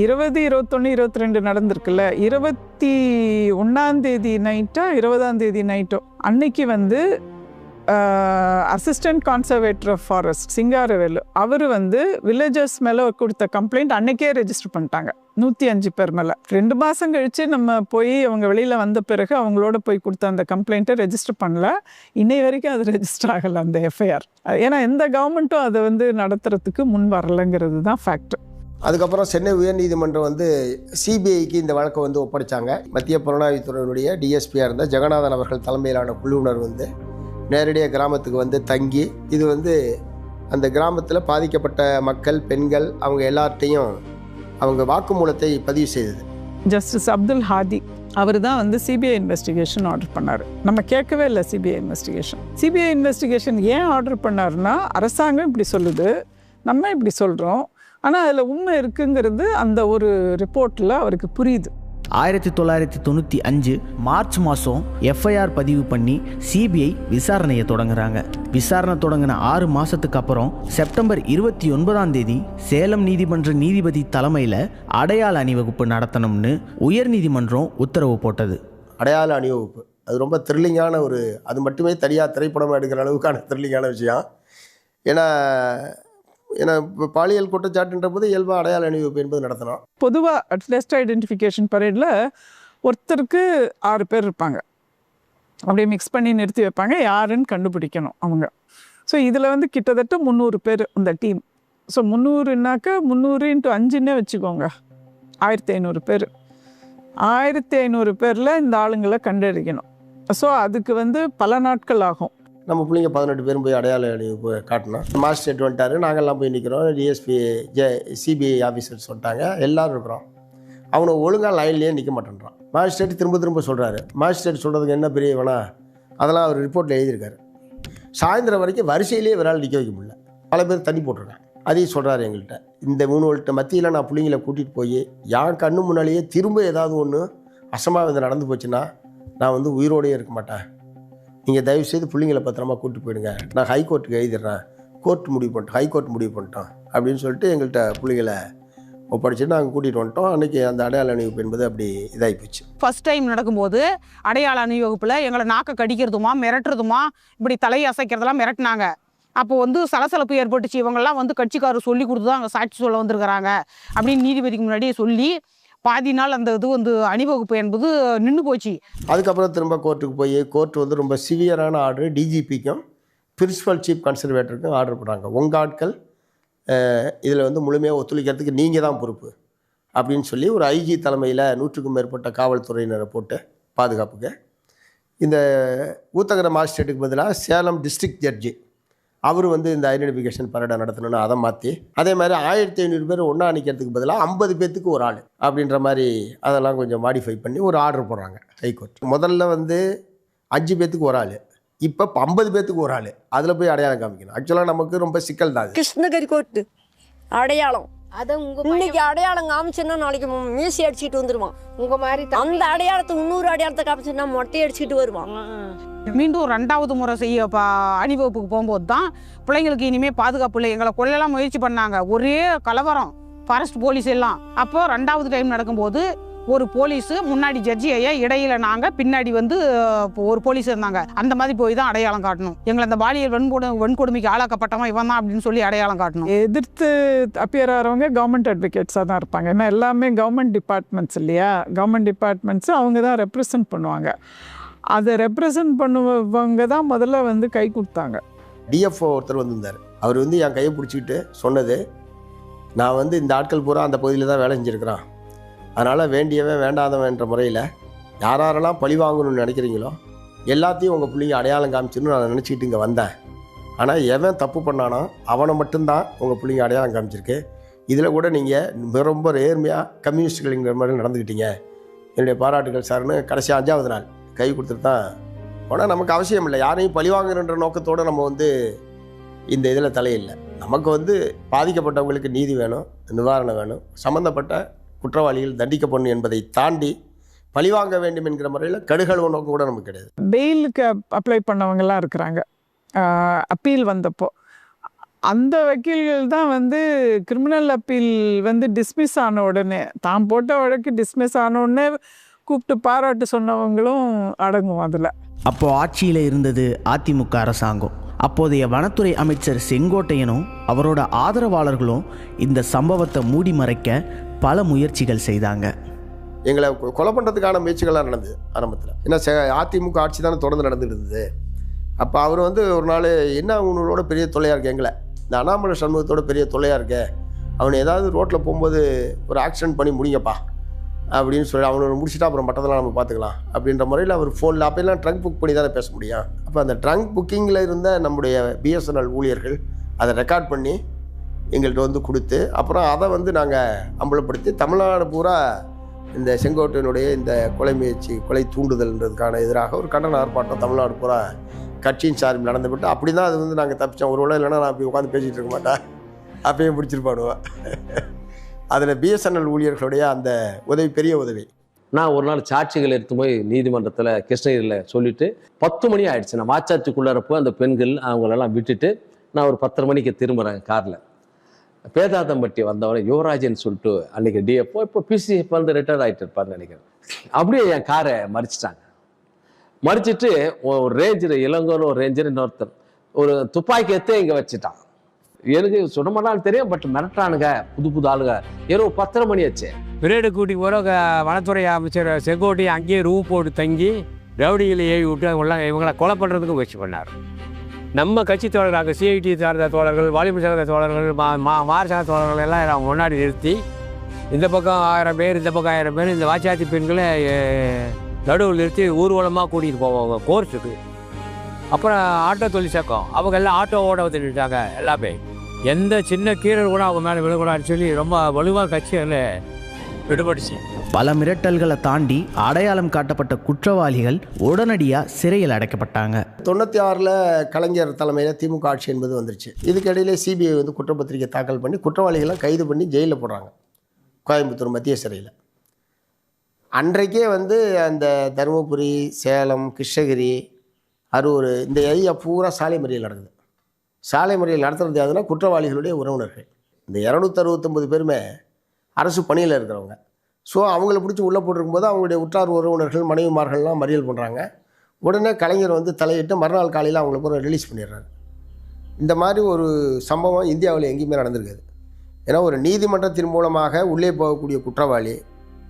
20, 21, 22 நடந்திருக்குல்ல, 21 நைட்டோ 20 நைட்டோ அன்னைக்கு வந்து அசிஸ்டன்ட் கான்சர்வேட்டர் ஆஃப் ஃபாரஸ்ட் சிங்காரவேலு அவர் வந்து வில்லேஜர்ஸ் மேலே கொடுத்த கம்ப்ளைண்ட் அன்னைக்கே ரெஜிஸ்டர் பண்ணிட்டாங்க 105 பேர் மேலே. 2 மாதம் கழித்து நம்ம போய் அவங்க வெளியில் வந்த பிறகு அவங்களோட போய் கொடுத்த அந்த கம்ப்ளைண்ட்டை ரெஜிஸ்டர் பண்ணல. இன்னை வரைக்கும் அது ரெஜிஸ்டர் ஆகலை அந்த எஃப்ஐஆர். ஏன்னா எந்த கவர்மெண்ட்டும் அதை வந்து நடத்துறதுக்கு முன் வரலைங்கிறது தான் ஃபேக்ட். அதுக்கப்புறம் சென்னை உயர்நீதிமன்றம் வந்து சிபிஐக்கு இந்த வழக்கை வந்து ஒப்படைச்சாங்க. மத்திய புலனாய்வுத்துறையினுடைய டிஎஸ்பியாக இருந்த ஜெகநாதன் அவர்கள் தலைமையிலான குழுவினர் வந்து நேரடியாக கிராமத்துக்கு வந்து தங்கி இது வந்து அந்த கிராமத்தில் பாதிக்கப்பட்ட மக்கள், பெண்கள் அவங்க எல்லார்ட்டையும் அவங்க வாக்குமூலத்தை பதிவு செய்தது. ஜஸ்டிஸ் அப்துல் ஹாதி அவர் தான் வந்து சிபிஐ இன்வெஸ்டிகேஷன் ஆர்டர் பண்ணார். நம்ம கேட்கவே இல்லை சிபிஐ இன்வெஸ்டிகேஷன். சிபிஐ இன்வெஸ்டிகேஷன் ஏன் ஆர்டர் பண்ணாருன்னா, அரசாங்கம் இப்படி சொல்லுது, நம்ம இப்படி சொல்கிறோம், ஆனால் அதில் உண்மை இருக்குங்கிறது அந்த ஒரு ரிப்போர்ட்டில் அவருக்கு புரியுது. 1995 மார்ச் மாதம் எஃப்ஐஆர் பதிவு பண்ணி சிபிஐ விசாரணையை தொடங்குறாங்க. விசாரணை தொடங்கின 6 மாதத்துக்கு அப்புறம் செப்டம்பர் 29 சேலம் நீதிமன்ற நீதிபதி தலைமையில் அடையாள அணிவகுப்பு நடத்தணும்னு உயர்நீதிமன்றம் உத்தரவு போட்டது. அடையாள அணிவகுப்பு அது ரொம்ப த்ரில்லிங்கான ஒரு, அது மட்டுமே தனியாக திரைப்படம் எடுக்கிற அளவுக்கான த்ரில்லிங்கான விஷயம். ஏன்னா இப்போ பாலியல் குற்றச்சாட்டுன்ற போது இயல்பாக அடையாள அணிவகுப்பு என்பது நடத்தணும். பொதுவாக அட்லஸ்ட் ஐடென்டிஃபிகேஷன் பரேடில் ஒருத்தருக்கு 6 பேர் இருப்பாங்க. அப்படியே மிக்ஸ் பண்ணி நிறுத்தி வைப்பாங்க, யாருன்னு கண்டுபிடிக்கணும் அவங்க. ஸோ இதில் வந்து கிட்டத்தட்ட 300 பேர் இந்த டீம். ஸோ 300னாக்கா 300 × 5ன்னே வச்சுக்கோங்க, 1500 பேர். 1500 பேரில் இந்த ஆளுங்களை கண்டறியணும். ஸோ அதுக்கு வந்து பல நாட்கள் ஆகும். நம்ம பிள்ளைங்க 18 பேரும் போய் அடையாள அணிவகுப்பு காட்டணும். மாஜிஸ்ட்ரேட் வந்துட்டார், நாங்கள்லாம் போய் நிற்கிறோம், டிஎஸ்பி சிபிஐ ஆஃபீஸர்ஸ் வந்துட்டாங்க, எல்லோரும் இருக்கிறோம். அவனை ஒழுங்காக லைன்லேயே நிற்க மாட்டேன்றான். மாஜிஸ்ட்ரேட் திரும்ப சொல்கிறாரு. மாஜிஸ்ட்ரேட் சொல்கிறதுக்கு என்ன பெரிய வேணா, அதெல்லாம் அவர் ரிப்போர்ட்டில் எழுதியிருக்காரு. சாயந்தரம் வரைக்கும் வரிசையிலேயே விரால் நிற்க வைக்க முடியல, பல பேர் தண்ணி போட்டிருக்காங்க. அதையும் சொல்கிறாரு எங்கள்கிட்ட. இந்த 3 மத்தியில் நான் பிள்ளைங்களை கூட்டிகிட்டு போய் என் கண்ணு முன்னாலேயே திரும்ப ஏதாவது ஒன்று அசம்பாவிதம் நடந்து போச்சுன்னா நான் வந்து உயிரோடையே இருக்க மாட்டேன். நீங்கள் தயவுசெய்து பிள்ளைங்களை பத்திரமா கூப்பிட்டு போயிடுங்க, நான் ஹைகோர்ட்டுக்கு எழுதிடுறேன், ஹைகோர்ட் முடிவு பண்ணிட்டோம் அப்படின்னு சொல்லிட்டு எங்கள்கிட்ட பிள்ளைங்களை ஒப்படைச்சிட்டு நாங்கள் கூட்டிகிட்டு வந்துட்டோம். அன்றைக்கி அந்த அடையாள அணிவகுப்பு என்பது அப்படி இதாகி போச்சு. ஃபர்ஸ்ட் டைம் நடக்கும்போது அடையாள அணிவகுப்பில் எங்களை நாக்கை கடிக்கிறதுமா, மிரட்டுறதுமா, இப்படி தலையை அசைக்கிறதெல்லாம் மிரட்டினாங்க. அப்போ வந்து சலசலப்பு ஏற்பட்டுச்சு. இவங்கெல்லாம் வந்து கட்சிக்காரர் சொல்லி கொடுத்து தான் அங்கே சாட்சி சொல்ல வந்திருக்கிறாங்க அப்படின்னு நீதிபதிக்கு முன்னாடியே சொல்லி பாதி நாள் அந்த இது வந்து அணிவகுப்பு என்பது நின்று போச்சு. அதுக்கப்புறம் திரும்ப கோர்ட்டுக்கு போய் கோர்ட் வந்து ரொம்ப சிவியரான ஆர்டர் டிஜிபிக்கும் பிரின்சிபல் சீஃப் கன்சர்வேட்டருக்கும் ஆர்டர் போடுறாங்க. உங்கள் ஆட்கள் இதில் வந்து முழுமையாக ஒத்துழைக்கிறதுக்கு நீங்கள் தான் பொறுப்பு அப்படின்னு சொல்லி ஒரு ஐஜி தலைமையில் 100க்கும் மேற்பட்ட காவல்துறையினரை போட்டு பாதுகாப்புக்கு. இந்த ஊத்தங்கர மாஜிஸ்ட்ரேட்டுக்கு பதிலாக சேலம் டிஸ்ட்ரிக்ட் ஜட்ஜி அவர் வந்து இந்த ஐடென்டிஃபிகேஷன் பரேடை நடத்தணும்னு அதை மாற்றி, அதே மாதிரி 1500 பேர் ஒன்றா நிற்கிறதுக்கு பதிலாக 50 பேர்த்துக்கு ஒரு ஆள் அப்படின்ற மாதிரி அதெல்லாம் கொஞ்சம் மாடிஃபை பண்ணி ஒரு ஆர்டர் போடுறாங்க ஹைகோர்ட். முதல்ல வந்து 5 பேர்த்துக்கு ஒரு ஆள், இப்போ 50 பேர்த்துக்கு ஒரு ஆள், அதில் போய் அடையாளம் காமிக்கணும். ஆக்சுவலாக நமக்கு ரொம்ப சிக்கல் தான். கிருஷ்ணகிரி கோர்ட்டு அடையாளம் அதை இன்னைக்கு அடையாளம் காமிச்சுன்னா நாளைக்கு மீசி அடிச்சுட்டு வந்துடுவான். உங்கள் மாதிரி அந்த அடையாளத்தை 300 அடையாளத்தை காமிச்சுன்னா மொட்டை அடிச்சுட்டு வருவான். மீண்டும் 2வது முறை செய்ய அணிவகுப்புக்கு போகும்போது தான் பிள்ளைங்களுக்கு இனிமேல் பாதுகாப்பு இல்லை, எங்களை கொள்ளையெல்லாம் முயற்சி பண்ணாங்க, ஒரே கலவரம், ஃபாரஸ்ட் போலீஸ் எல்லாம். அப்போ 2வது டைம் நடக்கும்போது ஒரு போலீஸு முன்னாடி ஜட்ஜி ஐயா, இடையில நாங்கள் பின்னாடி வந்து ஒரு போலீஸ் இருந்தாங்க. அந்த மாதிரி போய் தான் அடையாளம் காட்டணும். எங்களை அந்த பாலியல் வன்கொடுமைக்கு ஆளாக்கப்பட்டவன் இவன் தான் அப்படின்னு சொல்லி அடையாளம் காட்டணும். எதிர்த்து அப்பியர் ஆகிறவங்க கவர்மெண்ட் அட்வொகேட்ஸாக தான் இருப்பாங்க. ஏன்னா எல்லாமே கவர்மெண்ட் டிபார்ட்மெண்ட்ஸ் இல்லையா, கவர்மெண்ட் டிபார்ட்மெண்ட்ஸு அவங்க தான் ரெப்ரசன்ட் பண்ணுவாங்க. அதை ரெப்ரசன்ட் பண்ணுவவங்க தான் முதல்ல வந்து கை கொடுத்தாங்க. டிஎஃப்ஓ ஒருத்தர் வந்திருந்தார். அவர் வந்து என் கையை பிடிச்சிக்கிட்டு சொன்னது, நான் வந்து இந்த ஆட்கள் பூரா அந்த பகுதியில் தான் வேலை செஞ்சுருக்கிறான், அதனால் வேண்டியவன் வேண்டாதவன்ற முறையில் யாரெல்லாம் பழி வாங்கணும்னு நினைக்கிறீங்களோ எல்லாத்தையும் உங்கள் பிள்ளைங்க அடையாளம் காமிச்சுன்னு நான் நினச்சிக்கிட்டு இங்கே வந்தேன். ஆனால் எவன் தப்பு பண்ணானோ அவனை மட்டும்தான் உங்கள் பிள்ளைங்க அடையாளம் காமிச்சிருக்கு. இதில் கூட நீங்கள் ரொம்ப நேர்மையாக கம்யூனிஸ்டுகளிங்கிற மாதிரி நடந்துக்கிட்டீங்க, என்னுடைய பாராட்டுகள் சார்னு கடைசி 5வது நாள் கை கொடுத்துட்டு தான். ஆனால் நமக்கு அவசியம் இல்லை, யாரையும் பழிவாங்குறன்ற நோக்கத்தோடு நம்ம வந்து இந்த இதில் தலையில்லை. நமக்கு வந்து பாதிக்கப்பட்டவங்களுக்கு நீதி வேணும், நிவாரணம் வேணும், சம்மந்தப்பட்ட குற்றவாளிகள் தண்டிக்கப்படணும் என்பதை தாண்டி பழிவாங்க வேண்டும் என்கிற முறையில் கடுகளவு நோக்கம் கூட நமக்கு கிடையாது. பெயிலுக்கு அப்ளை பண்ணவங்கெல்லாம் இருக்கிறாங்க. அப்பீல் வந்தப்போ அந்த வக்கீல்கள் தான் வந்து கிரிமினல் அப்பீல் வந்து டிஸ்மிஸ் ஆன உடனே, தான் போட்ட வழக்கு டிஸ்மிஸ் ஆன உடனே கூப்பிட்டு பாராட்டு சொன்னவங்களும் அடங்கும் அதில். அப்போ ஆட்சியில் இருந்தது அதிமுக அரசாங்கம். அப்போதைய வனத்துறை அமைச்சர் செங்கோட்டையனும் அவரோட ஆதரவாளர்களும் இந்த சம்பவத்தை மூடி மறைக்க பல முயற்சிகள் செய்தாங்க. எங்களை கொலை பண்ணுறதுக்கான முயற்சிகள்லாம் நடந்தது ஆரம்பத்தில். ஏன்னா அதிமுக ஆட்சி தானே தொடர்ந்து நடந்துட்டு இருந்தது. அப்போ அவர் வந்து ஒரு நாள் என்ன அவங்களோட பெரிய தொல்லையாக இருக்கு, எங்களை இந்த அண்ணாமலை சண்முகத்தோட பெரிய தொல்லையாக இருக்கு, அவனை ஏதாவது ரோட்டில் போகும்போது ஒரு ஆக்சிடென்ட் பண்ணி முடிங்கப்பா அப்படின்னு சொல்லி அவனோட முடிச்சுட்டா அப்புறம் மற்றதெல்லாம் நம்ம பார்த்துக்கலாம் அப்படின்ற முறையில் அவர் ஃபோனில் அப்போல்லாம் ட்ரங்க் புக் பண்ணி தானே பேச முடியும். அப்போ அந்த ட்ரங்க் புக்கிங்கில் இருந்த நம்முடைய பிஎஸ்என்எல் ஊழியர்கள் அதை ரெக்கார்ட் பண்ணி எங்கள்கிட்ட வந்து கொடுத்து அப்புறம் அதை வந்து நாங்கள் அம்பலப்படுத்தி தமிழ்நாடு பூரா இந்த செங்கோட்டையனுடைய இந்த கொலை முயற்சி, கொலை தூண்டுதல்ன்றதுக்கான எதிராக ஒரு கண்டன ஆர்ப்பாட்டம் தமிழ்நாடு பூரா கட்சியின் சார்பில் நடந்துவிட்டு அப்படி தான் அது வந்து நாங்கள் தப்பிச்சோம். ஒரு வேளை இல்லைன்னா நான் அப்படி உட்காந்து பேசிகிட்டு இருக்க மாட்டேன், அப்பயும் பிடிச்சிருப்பாடுவேன். அதில் பிஎஸ்என்எல் ஊழியர்களுடைய அந்த உதவி பெரிய உதவி. நான் ஒரு நாள் சாட்சிகள் எடுத்து போய் நீதிமன்றத்தில் கிருஷ்ணகிரியில் சொல்லிவிட்டு 10 மணி ஆகிடுச்சு. நான் வாச்சாத்திக்குள்ளாரப்போ அந்த பெண்கள் அவங்களெல்லாம் விட்டுட்டு நான் ஒரு 10:30 மணிக்கு திரும்புகிறேன் காரில். பேதாதம்பட்டி வந்தவரை யுவராஜன் சொல்லிட்டு அன்றைக்கி டிஎஃப்ஓ இப்போ பிசிஎஃப் வந்து ரிட்டையர் ஆகிட்டு இருப்பார்னு நினைக்கிறேன். அப்படியே என் காரை மறிச்சிட்டாங்க. மறிச்சிட்டு ஒரு ரேஞ்சர், இளங்கோன்னு ஒரு ரேஞ்சர், இன்னொருத்தர் ஒரு துப்பாக்கி எடுத்து இங்கே வச்சுட்டான். எனக்கு சுடமானால் தெரியும், பட் மிரட்டானுங்க புது புது ஆளுங்க. இரவு 10:30 மணி ஆச்சு. பிரேடு கூட்டி போகிற வனத்துறை அமைச்சர் செங்கோட்டையை அங்கேயே ரூம் போட்டு தங்கி ரவுடிகளை ஏவி விட்டு இவங்களை கொலை பண்ணுறதுக்கு முயற்சி பண்ணார். நம்ம கட்சி தோழர்கள், சிஐடி சார்ந்த தோழர்கள், வாலிபர் சார்ந்த தோழர்கள், மார் சார்ந்த தோழர்கள் எல்லாம் முன்னாடி நிறுத்தி இந்த பக்கம் 1000 பேர், இந்த பக்கம் 1000 பேர், இந்த வாச்சாத்தி பெண்களை நடுவில் நிறுத்தி ஊர்வலமாக கூட்டிகிட்டு போவாங்க கோர்ஸுக்கு. அப்புறம் ஆட்டோ தொழிற்சங்கம் அவங்க எல்லாம் ஆட்டோவோட வந்துட்டாங்க. எல்லாமே எந்த சின்ன கீரல் கூட அவங்க மேலே விழுக்கூடாதுன்னு சொல்லி ரொம்ப வலுவாக கட்சியில் விடுபடுச்சு. பல மிரட்டல்களை தாண்டி அடையாளம் காட்டப்பட்ட குற்றவாளிகள் உடனடியாக சிறையில் அடைக்கப்பட்டாங்க. 96 கலைஞர் தலைமையில் திமுக ஆட்சி என்பது வந்துருச்சு. இதுக்கிடையிலே சிபிஐ வந்து குற்றப்பத்திரிகை தாக்கல் பண்ணி குற்றவாளிகள்லாம் கைது பண்ணி ஜெயிலில் போடுறாங்க, கோயம்புத்தூர் மத்திய சிறையில். அன்றைக்கே வந்து அந்த தருமபுரி, சேலம், கிருஷ்ணகிரி, அரூர் இந்த ஏரியா பூரா சாலை மறியல் நடக்குது. சாலை மறியல் நடத்துறது யாருன்னா குற்றவாளிகளுடைய உறவினர்கள். இந்த 269 பேருமே அரசு பணியில் இருக்கிறவங்க. ஸோ அவங்கள பிடிச்சி உள்ளே போட்டிருக்கும்போது அவங்களுடைய உற்றார் உறவினர்கள், மனைவிமார்கள்லாம் மறியல் பண்ணுறாங்க. உடனே கலைஞர் வந்து தலையிட்டு மறுநாள் காலையில் அவங்கள பூரா ரிலீஸ் பண்ணிடுறாங்க. இந்த மாதிரி ஒரு சம்பவம் இந்தியாவில் எங்கேயுமே நடந்திருக்காது. ஏன்னா ஒரு நீதிமன்றத்தின் மூலமாக உள்ளே போகக்கூடிய குற்றவாளி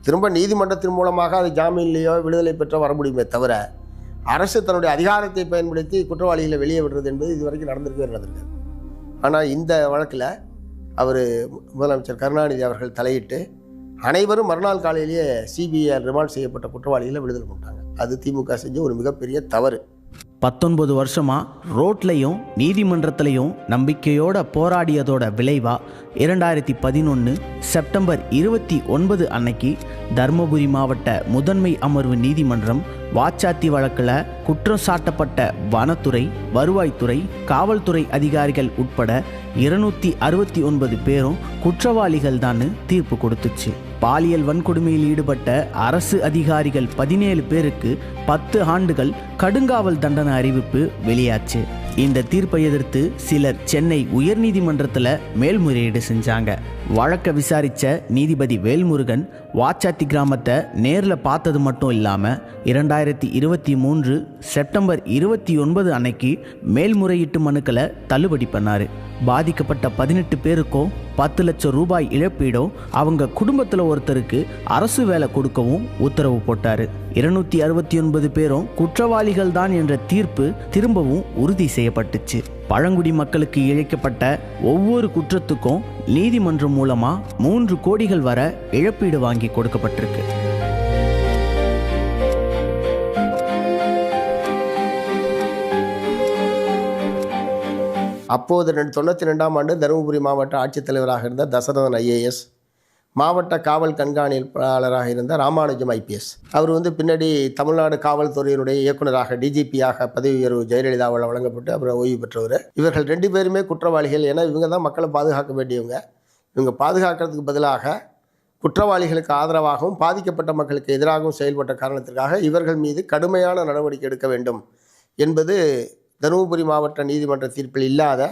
திரும்ப நீதிமன்றத்தின் மூலமாக அது ஜாமீன்லேயோ விடுதலை பெற்றோ வர முடியுமே தவிர அரசு தன்னுடைய அதிகாரத்தை பயன்படுத்தி குற்றவாளிகளை வெளியே விடுறது என்பது இதுவரைக்கும் நடந்திருக்காது. ஆனால் இந்த வழக்கில் அவர் முதலமைச்சர் கருணாநிதி அவர்கள் தலையிட்டு அனைவரும் மறுநாள் காலையிலேயே சிபிஐ ரிமாண்ட் செய்யப்பட்ட குற்றவாளிகளை விடுதலை பண்ணிட்டாங்க. அது திமுக செஞ்ச ஒரு மிகப்பெரிய தவறு. 19 வருஷமா ரோட்லையும் நீதிமன்றத்திலையும் நம்பிக்கையோட போராடியதோட விளைவா 2011 செப்டம்பர் 29 அன்னைக்கு தருமபுரி மாவட்ட முதன்மை அமர்வு நீதிமன்றம் வாச்சாத்தி வழக்கில் குற்றம் சாட்டப்பட்ட வனத்துறை, வருவாய்த்துறை, காவல்துறை அதிகாரிகள் உட்பட 269 பேரும் குற்றவாளிகள் தான் தீர்ப்பு கொடுத்துச்சு. பாலியல் வன்கொடுமையில் ஈடுபட்ட அரசு அதிகாரிகள் 17 பேருக்கு 10 ஆண்டுகள் கடுங்காவல் தண்டனை அறிவிப்பு வெளியாச்சு. இந்த தீர்ப்பை எதிர்த்து சிலர் சென்னை உயர்நீதிமன்றத்தில் மேல்முறையீடு செஞ்சாங்க. வழக்கை விசாரித்த நீதிபதி வேல்முருகன் வாச்சாத்தி கிராமத்தை நேரில் பார்த்தது மட்டும் இல்லாமல் 2023 செப்டம்பர் 29 அன்னைக்கு மேல்முறையீட்டு மனுக்களை தள்ளுபடி பண்ணார். பாதிக்கப்பட்ட 18 பேருக்கும் 10 லட்சம் ரூபாய் இழப்பீடும் அவங்க குடும்பத்தில் ஒருத்தருக்கு அரசு வேலை கொடுக்கவும் உத்தரவு போட்டார். 269 பேரும் குற்றவாளிகள் தான் என்ற தீர்ப்பு திரும்பவும் உறுதி செய்யப்பட்டுச்சு. பழங்குடி மக்களுக்கு இழைக்கப்பட்ட ஒவ்வொரு குற்றத்துக்கும் நீதிமன்றம் மூலமா 3 கோடிகள் வரை இழப்பீடு வாங்கி கொடுக்கப்பட்டிருக்கு. அப்போது 92ஆம் ஆண்டு தருமபுரி மாவட்ட ஆட்சித்தலைவராக இருந்த தசரதன் ஐஏஎஸ், மாவட்ட காவல் கண்காணிப்பாளராக இருந்த ராமானுஜம் ஐபிஎஸ், அவர் வந்து பின்னாடி தமிழ்நாடு காவல்துறையினுடைய இயக்குநராக டிஜிபியாக பதவி உயர்வு ஜெயலலிதாவால் வழங்கப்பட்டு அப்புறம் ஓய்வு பெற்றவர். இவர்கள் 2 பேருமே குற்றவாளிகள். ஏன்னா இவங்க தான் மக்களை பாதுகாக்க வேண்டியவங்க. இவங்க பாதுகாக்கிறதுக்கு பதிலாக குற்றவாளிகளுக்கு ஆதரவாகவும் பாதிக்கப்பட்ட மக்களுக்கு எதிராகவும் செயல்பட்ட காரணத்திற்காக இவர்கள் மீது கடுமையான நடவடிக்கை எடுக்க வேண்டும் என்பது தருமபுரி மாவட்ட நீதிமன்ற தீர்ப்பில் இல்லாத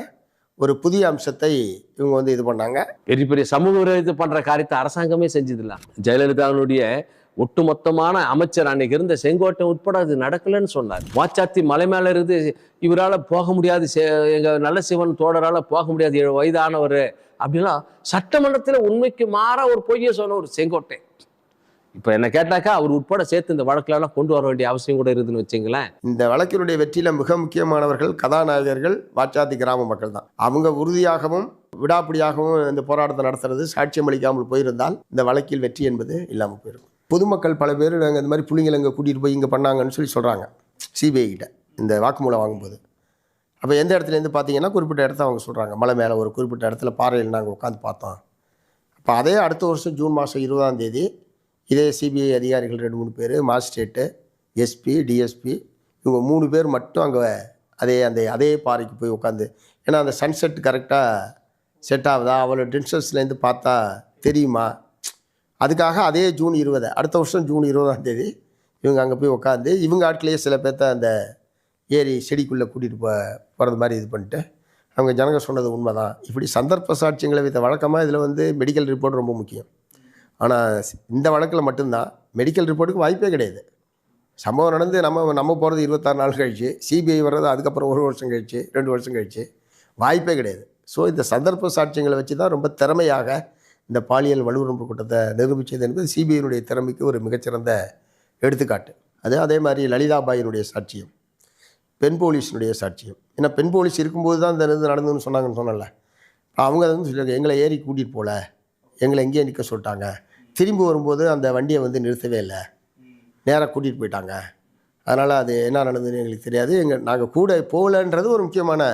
ஒரு புதிய அம்சத்தை இவங்க வந்து இது பண்ணாங்க. பெரிய பெரிய சமூக விரோதத்தை பண்ணுற காரியத்தை அரசாங்கமே செஞ்சதில்ல. ஜெயலலிதாவுடைய ஒட்டுமொத்தமான அமைச்சர் அன்னைக்கு இருந்த செங்கோட்டையன் உட்பட அது நடக்கலன்னு சொன்னார். வாச்சாத்தி மலை மேல இருந்து இவரால் போக முடியாது, எங்க நல்ல சிவன் தோழரால் போக முடியாது, 7 வயதானவர் அப்படின்னா சட்டமன்றத்தில் உண்மைக்கு மாறா ஒரு பொய்யை சொன்ன ஒரு செங்கோட்டை. இப்போ என்ன கேட்டாக்கா அவர் உட்பட சேர்த்து இந்த வழக்கிலலாம் கொண்டு வர வேண்டிய அவசியம் கூட இருக்குதுன்னு வச்சுங்களேன். இந்த வழக்கினுடைய வெற்றியில மிக முக்கியமானவர்கள் கதாநாயகர்கள் வாச்சாத்தி கிராம மக்கள் தான். அவங்க உறுதியாகவும் விடாப்பிடியாகவும் இந்த போராட்டத்தை நடத்துறது, சாட்சியம் அளிக்காமல் போயிருந்தால் இந்த வழக்கில் வெற்றி என்பது இல்லாமல் போயிருக்கும். பொதுமக்கள் பல பேர் நாங்கள் இந்த மாதிரி புள்ளிங்களை இங்கே கூட்டிகிட்டு போய் இங்கே பண்ணாங்கன்னு சொல்கிறாங்க சிபிஐ கிட்ட இந்த வாக்குமூலம் வாங்கும்போது. அப்போ எந்த இடத்துலேருந்து பார்த்தீங்கன்னா குறிப்பிட்ட இடத்த அவங்க சொல்கிறாங்க, மலை மேலே ஒரு குறிப்பிட்ட இடத்துல பாறையில் நாங்கள் உட்காந்து பார்த்தோம். அப்போ அதே அடுத்த வருஷம் ஜூன் மாதம் 20ஆம் தேதி இதே சிபிஐ அதிகாரிகள் 2-3 பேர், மாஜிஸ்ட்ரேட்டு, எஸ்பி, டிஎஸ்பி, இவங்க 3 பேர் மட்டும் அங்கே அதே பாறைக்கு போய் உட்காந்து, ஏன்னா அந்த சன்செட் கரெக்டாக செட் ஆகுதா, அவ்வளோ டிஸ்டன்ஸ்லேருந்து பார்த்தா தெரியுமா, அதுக்காக அதே ஜூன் 20 அடுத்த வருஷம் ஜூன் 20ஆம் தேதி இவங்க அங்கே போய் உட்காந்து இவங்க ஆட்களையே சில பேர்த்த அந்த ஏரி செடிக்குள்ளே கூட்டிகிட்டு போகிறது மாதிரி இது பண்ணிட்டு அவங்க ஜனங்க சொன்னது உண்மை தான். இப்படி சந்தர்ப்ப சாட்சியங்களை வைத்த வழக்கமாக இதில் வந்து மெடிக்கல் ரிப்போர்ட் ரொம்ப முக்கியம். ஆனால் இந்த வழக்கில் மட்டும்தான் மெடிக்கல் ரிப்போர்ட்டுக்கு வாய்ப்பே கிடையாது. சம்பவம் நடந்து நம்ம போகிறது 26 நாள் கழிச்சு, சிபிஐ வர்றது அதுக்கப்புறம் 1 வருஷம் கழிச்சு, 2 வருஷம் கழிச்சு, வாய்ப்பே கிடையாது. ஸோ இந்த சந்தர்ப்ப சாட்சியங்களை வச்சு தான் ரொம்ப திறமையாக இந்த பாலியல் வலுவுறுப்பு கூட்டத்தை நிரூபித்தது என்பது சிபிஐனுடைய திறமைக்கு ஒரு மிகச்சிறந்த எடுத்துக்காட்டு. அதே மாதிரி லலிதாபாயினுடைய சாட்சியம், பெண் போலீஸினுடைய சாட்சியம். ஏன்னா பெண் போலீஸ் இருக்கும்போது தான் இந்த இது நடந்ததுன்னு சொன்னாங்கன்னு சொன்னல. அவங்க வந்து சொல்லியிருக்காங்க, எங்களை ஏறி கூட்டிகிட்டு போகல, எங்களை எங்கேயே நிற்க சொல்லிட்டாங்க, திரும்பி வரும்போது அந்த வண்டியை வந்து நிறுத்தவே இல்லை, நேராக கூட்டிகிட்டு போயிட்டாங்க, அதனால் அது என்ன நடந்ததுன்னு எங்களுக்கு தெரியாது, நாங்கள் கூட போகலன்றது ஒரு முக்கியமான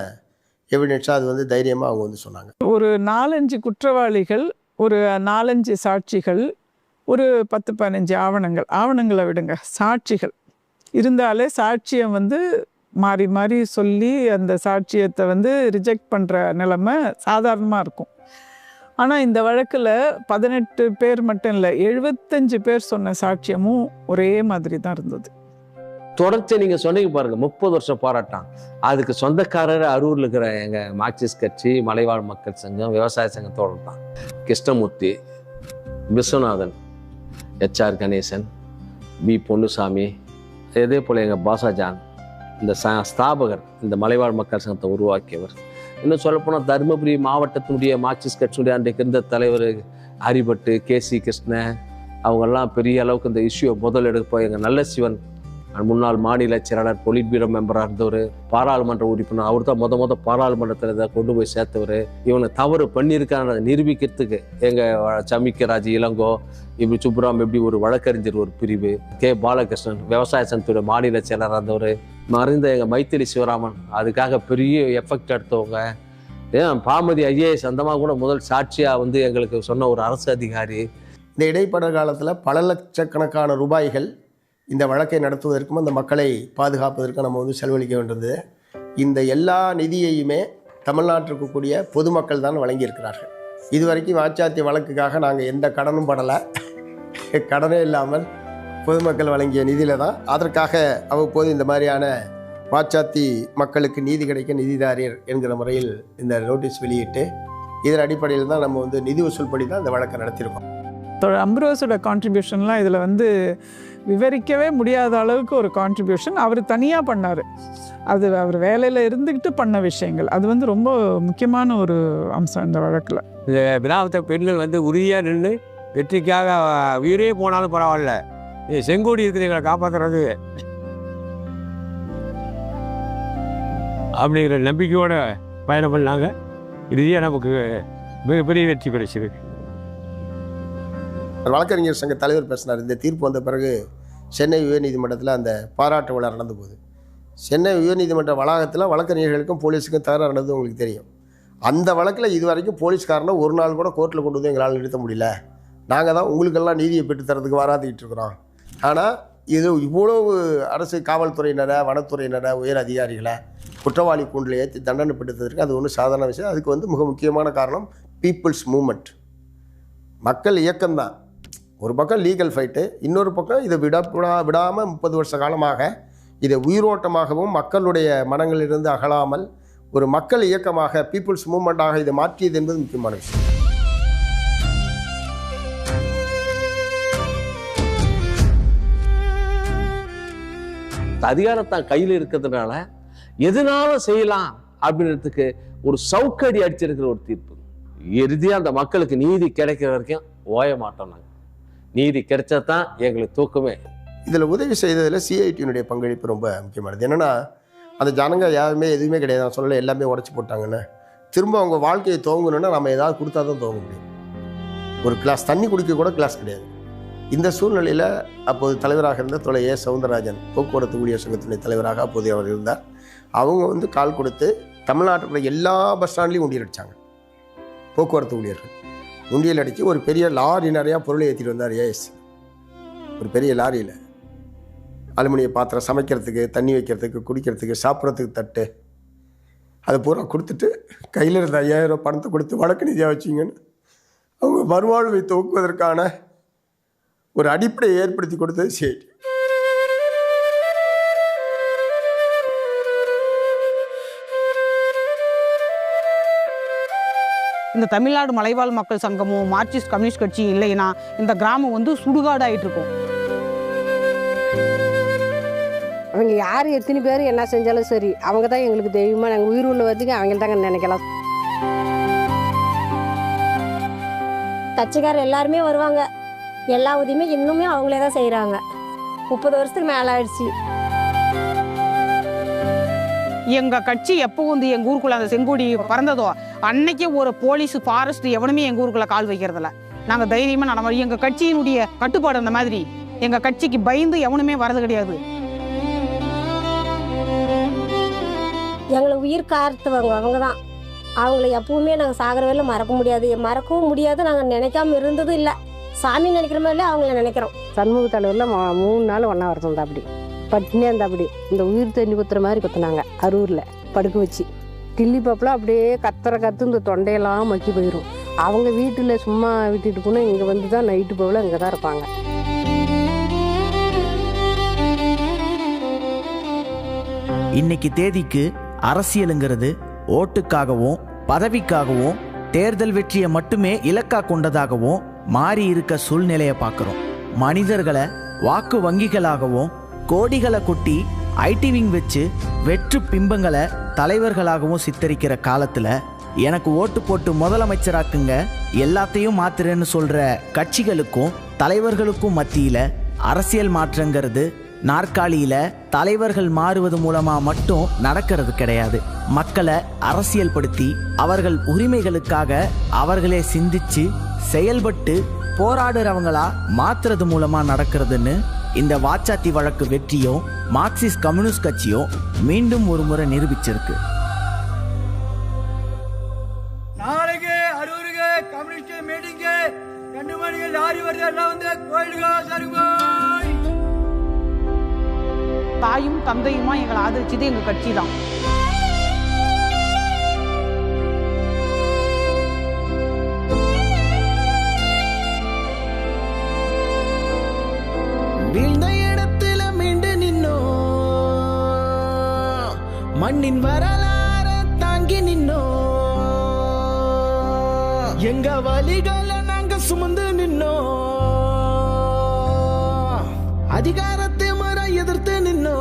எவிடன்ஸாக அது வந்து தைரியமாக அவங்க வந்து சொன்னாங்க. ஒரு 4-5 குற்றவாளிகள், ஒரு 4-5 சாட்சிகள், ஒரு 10-15 ஆவணங்களை விடுங்க, சாட்சிகள் இருந்தாலே சாட்சியம் வந்து மாறி மாறி சொல்லி அந்த சாட்சியத்தை வந்து ரிஜெக்ட் பண்ணுற நிலைமை சாதாரணமாக இருக்கும். ஆனால் இந்த வழக்கில் 18 பேர் மட்டும் இல்லை, 75 பேர் சொன்ன சாட்சியமும் ஒரே மாதிரி தான் இருந்தது. தொடர்ச்சி நீங்கள் சொன்னீங்க பாருங்க, 30 வருஷம் போராட்டம். அதுக்கு சொந்தக்காரர் அரூரில் இருக்கிற எங்கள் மார்க்சிஸ்ட் கட்சி, மலைவாழ் மக்கள் சங்கம், விவசாய சங்கத்தோடு தான். கிருஷ்ணமூர்த்தி, விஸ்வநாதன், HR கணேசன், B பொன்னுசாமி, இதே போல் எங்கள் பாசாஜான், இந்த ஸ்தாபகர், இந்த மலைவாழ் மக்கள் சங்கத்தை உருவாக்கியவர். இன்னும் சொல்லப்போனால் தருமபுரி மாவட்டத்தினுடைய மார்க்சிஸ்ட் கட்சியினுடைய அன்றைக்கு இருந்த தலைவர் ஹரிபட்டு, KC கிருஷ்ணன், அவங்கெல்லாம் பெரிய அளவுக்கு இந்த இஷ்யூவை முதலெடுப்போம். எங்கள் நல்ல சிவன் முன்னாள் மாநில செயலாளர், பொலிட் பீரோ மெம்பராக இருந்தவர், பாராளுமன்ற உறுப்பினர், அவர் தான் முத பாராளுமன்றத்தில் இதை கொண்டு போய் சேர்த்தவர். இவனை தவறு பண்ணியிருக்கான நிரூபிக்கிறதுக்கு எங்கள் சமிக்கராஜ் இளங்கோ, இப்படி சுப்புராம், எப்படி ஒரு வழக்கறிஞர் ஒரு பிரிவு, K பாலகிருஷ்ணன், விவசாய சங்கத்துடைய மாநில செயலராக இருந்தவர், மறைந்த எங்கள் மைத்திரி சிவராமன், அதுக்காக பெரிய எஃபெக்ட் எடுத்தவங்க. ஏன் பாமதி IAS அந்தமாக கூட முதல் சாட்சியாக வந்து எங்களுக்கு சொன்ன ஒரு அரசு அதிகாரி. இந்த இடைப்பட்ட காலத்தில் பல லட்சக்கணக்கான ரூபாய்கள் இந்த வழக்கை நடத்துவதற்கும் அந்த மக்களை பாதுகாப்பதற்கும் நம்ம வந்து செலவழிக்க வேண்டியது. இந்த எல்லா நிதியையுமே தமிழ்நாட்டிற்கு கூடிய பொதுமக்கள் தான் வழங்கியிருக்கிறார்கள். இதுவரைக்கும் வாச்சாத்தி வழக்குக்காக நாங்கள் எந்த கடனும் படலை, கடனே இல்லாமல் பொதுமக்கள் வழங்கிய நிதியில் தான். அதற்காக அவ்வப்போது இந்த மாதிரியான வாச்சாத்தி மக்களுக்கு நீதி கிடைக்க நிதிதாரியர் என்கிற முறையில் இந்த நோட்டீஸ் வெளியிட்டு இதன் அடிப்படையில் தான் நம்ம வந்து நிதி வசூல் படி தான் இந்த வழக்கை நடத்தியிருக்கோம். அம்ப்ரோஸோட கான்ட்ரிபியூஷன்லாம் இதில் வந்து விவரிக்கவே முடியாத அளவுக்கு ஒரு கான்ட்ரிபியூஷன் அவர் தனியாக பண்ணார். அது அவர் வேலையில் இருந்துக்கிட்டு பண்ண விஷயங்கள், அது வந்து ரொம்ப முக்கியமான ஒரு அம்சம் இந்த வழக்கில். இந்த கிராமத்தை பெண்கள் வந்து உறுதியாக நின்று வெற்றிக்காக உயிரே போனாலும் பரவாயில்ல, செங்கோடி இருக்குது எங்களை காப்பாற்றுறது அப்படிங்கிற நம்பிக்கையோட பயணம் பண்ணாங்க. இறுதியாக நமக்கு மிகப்பெரிய வெற்றி கிடைச்சிருக்கு. வழக்கறிஞர் சங்க தலைவர் பேசினார். இந்த தீர்ப்பு வந்த பிறகு சென்னை உயர்நீதிமன்றத்தில் அந்த பாராட்டு விழா நடந்த போது, சென்னை உயர்நீதிமன்ற வளாகத்தில் வழக்கறிஞர்களுக்கும் போலீஸுக்கும் தகராறு நடந்தது உங்களுக்கு தெரியும். அந்த வழக்கில் இது வரைக்கும் போலீஸ்காரனை ஒரு நாள் கூட கோர்ட்டில் கொண்டு வந்து எங்களால் நிறுத்த முடியல, நாங்கள் தான் உங்களுக்கெல்லாம் நீதியை பெற்றுத்தரதுக்கு வராதிக்கிட்டு இருக்கிறோம். ஆனால் இது இவ்வளவு அரசு காவல்துறையினரை, வனத்துறையினரை, உயர் அதிகாரிகளை குற்றவாளி கூண்டில் ஏற்றி தண்டனை பெற்றதற்கு அது ஒன்றும் சாதாரண விஷயம். அதுக்கு வந்து மிக முக்கியமான காரணம் பீப்புள்ஸ் மூமெண்ட், மக்கள் இயக்கம்தான். ஒரு பக்கம் லீகல் ஃபைட்டு, இன்னொரு பக்கம் இதை விடாமல் 30 வருஷ காலமாக இதை உயிரோட்டமாகவும் மக்களுடைய மனங்களிலிருந்து அகலாமல் ஒரு மக்கள் இயக்கமாக, பீப்புள்ஸ் மூமெண்ட்டாக இதை மாற்றியது என்பது முக்கியமான விஷயம். அதிகாரம் தான் கையில் இருக்கிறதுனால எதுனாலும் செய்யலாம் அப்படின்றதுக்கு ஒரு சவுக்கடி அடிச்சிருக்கிற ஒரு தீர்ப்பு. இறுதியா அந்த மக்களுக்கு நீதி கிடைக்கிற வரைக்கும் ஓய மாட்டோம். நாங்கள் நீதி கிடைச்சா தான் எங்களுக்கு தூக்கமே. இதில் உதவி செய்ததில் சிஐடியினுடைய பங்களிப்பு ரொம்ப முக்கியமானது. என்னென்னா அந்த ஜனங்க யாருமே எதுவுமே கிடையாது, நான் சொல்லலை, எல்லாமே உடச்சி போட்டாங்கன்னு. திரும்ப அவங்க வாழ்க்கையை துவங்கணுன்னா நம்ம ஏதாவது கொடுத்தா தான் துவங்க முடியும். ஒரு கிளாஸ் தண்ணி குடிக்க கூட கிளாஸ் கிடையாது. இந்த சூழ்நிலையில் அப்போது தலைவராக இருந்த தொலை ஏ சவுந்தரராஜன், போக்குவரத்து ஊழியர் சங்கத்தினுடைய தலைவராக அப்போது அவர் இருந்தார். அவங்க கால் கொடுத்து தமிழ்நாட்டில் எல்லா பஸ் ஸ்டாண்ட்லேயும் உண்டியல் அடித்தாங்க. போக்குவரத்து ஊழியர்கள் உண்டியல் அடித்து ஒரு பெரிய லாரி நிறையா பொருளை ஏற்றிட்டு வந்தார். ஏஎஸ் ஒரு பெரிய லாரியில் அலுமினிய பாத்திரம், சமைக்கிறதுக்கு, தண்ணி வைக்கிறதுக்கு, குடிக்கிறதுக்கு, சாப்பிட்றதுக்கு தட்டு, அதை பூரா கொடுத்துட்டு கையில் இருந்த 5000 பணத்தை கொடுத்து வழக்கு நிதியாக வச்சிங்கன்னு அவங்க மறுவாழ்வை துவக்குவதற்கான ஒரு அடிப்படையை ஏற்படுத்தி கொடுத்தது சிஐடி. இந்த தமிழ்நாடு மலைவாழ் மக்கள் சங்கமும் மார்க்சிஸ்ட் கம்யூனிஸ்ட் கட்சியும் இல்லைன்னா இந்த கிராமம் சுடுகாடாயிட்டு இருக்கும். அவங்க யார் எத்தனை பேர் என்ன செஞ்சாலும் சரி, அவங்க தான் எங்களுக்கு தெய்வமாக. நாங்கள் உயிர் உள்ள வரைக்கும் அவங்க தாங்க நினைக்கலாம். கட்சிக்காரர் எல்லாருமே வருவாங்க, எல்லா உதவியுமே இன்னுமே அவங்களே தான் செய்கிறாங்க. 30 வருஷத்துக்கு மேலே ஆயிடுச்சு. எங்கள் கட்சி எப்போ எங்கள் ஊருக்குள்ளே அந்த செங்கோடி பறந்ததோ அன்னைக்கே ஒரு போலீஸ், ஃபாரஸ்ட் எவனுமே எங்கள் ஊருக்குள்ளே கால் வைக்கிறதில்ல. நாங்கள் தைரியமாக நடமாடி எங்கள் கட்சியினுடைய கட்டுப்பாடு அந்த மாதிரி. எங்கள் கட்சிக்கு பயந்து எவனுமே வரது கிடையாது. எங்களை உயிர் காத்துவங்க அவங்க தான். அவங்கள எப்பவுமே நாங்கள் சாகிற வேலை மறக்க முடியாது, மறக்கவும் முடியாது. நாங்கள் நினைக்காம இருந்ததும் இல்லை. சாமி நினைக்கிற மாதிரிலே அவங்கள நினைக்கிறோம். சண்முக தலைவரில் 3 நாள் ஒன்றா வரணும். அப்படி பட்டினியாக இருந்தால் அப்படி இந்த உயிர் தண்ணி குத்துற மாதிரி குத்துனாங்க. அரூரில் படுக்க வச்சு கிள்ளி பாப்பில் அப்படியே கத்து இந்த தொண்டையெல்லாம் மக்கி போயிடும். அவங்க வீட்டில் சும்மா விட்டுட்டு போனால் இங்கே தான் நைட்டு போகல இங்கே தான் இருப்பாங்க. இன்னைக்கு தேதிக்கு அரசியலுங்கிறது ஓட்டுக்காகவும் பதவிக்காகவும் தேர்தல் வெற்றியை மட்டுமே இலக்கா கொண்டதாகவும் மாறி இருக்க சூழ்நிலையை பார்க்குறோம். மனிதர்களை வாக்கு வங்கிகளாகவும் கோடிகளை கொட்டி ஐடிவிங் வச்சு வெற்று பிம்பங்களை தலைவர்களாகவும் சித்தரிக்கிற காலத்தில் எனக்கு ஓட்டு போட்டு முதலமைச்சராக்குங்க, எல்லாத்தையும் மாத்துறேன்னு சொல்கிற கட்சிகளுக்கும் தலைவர்களுக்கும் மத்தியில் அரசியல் மாற்றங்கிறது நாற்காலியில் தலைவர்கள் மாறுவது மூலமாக மட்டும் நடக்கிறது கிடையாது. மக்களை அரசியல் படுத்தி அவர்கள் உரிமைகளுக்காக அவர்களே சிந்திச்சு செயல்பட்டு போராடுறவங்களா மாத்துறது மூலமாக நடக்கிறதுன்னு இந்த வாச்சாத்தி வழக்கு வெற்றியும் மார்க்சிஸ்ட் கம்யூனிஸ்ட் கட்சியும் மீண்டும் ஒரு முறை நிரூபிச்சிருக்கு. நாளைக்கு அரூருக்கு கம்யூனிஸ்ட் மீட்டிங்கு 2 மணிக்கு லாரி வருது. எல்லாம் கோயிலுக்கு தாயும் தந்தையுமா எங்களை ஆதரிச்சது எங்கள் கட்சி தான். வீழ்ந்த இடத்துல மீண்டு நின்னோ, மண்ணின் வரலாற தாங்கி நின்னோ, எங்க வலிகளை நாங்க சுமந்து நின்னோ, அதிகாரத்தை முறை எதிர்த்து நின்னோ,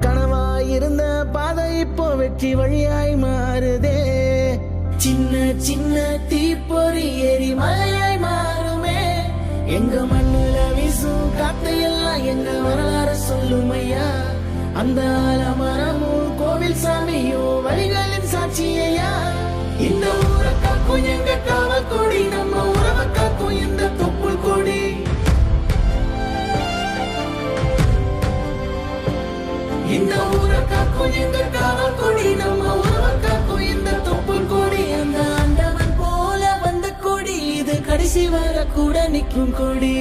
கனவாயிருந்த பாதை இப்போ வெற்றி வழியாய் மாறுதே. சின்ன சின்ன தீப்பொறி எரிமலையாய் மாறுமே. எங்க மண்ணுல வீசும் காத்தையெல்லாம் எங்க வரலாறு சொல்லும் ஐயா. அந்த ஆலமரமும் கோவில் சாமியும் வழிகளின் சாட்சியா. இந்த ஊரை காக்கும் எங்க காவல் கொடி, நம்ம உறவை காக்கும் இந்த தொப்புள் கொடி. இந்த ஊரை காக்கும் எங்க காவல் கொடி, நம்ம உறவை காக்கும் இந்த தொப்புள் கொடி. அந்த ஆண்டவன் போல வந்த கொடி, இது கடைசி வர கூட நிற்கும் கொடி.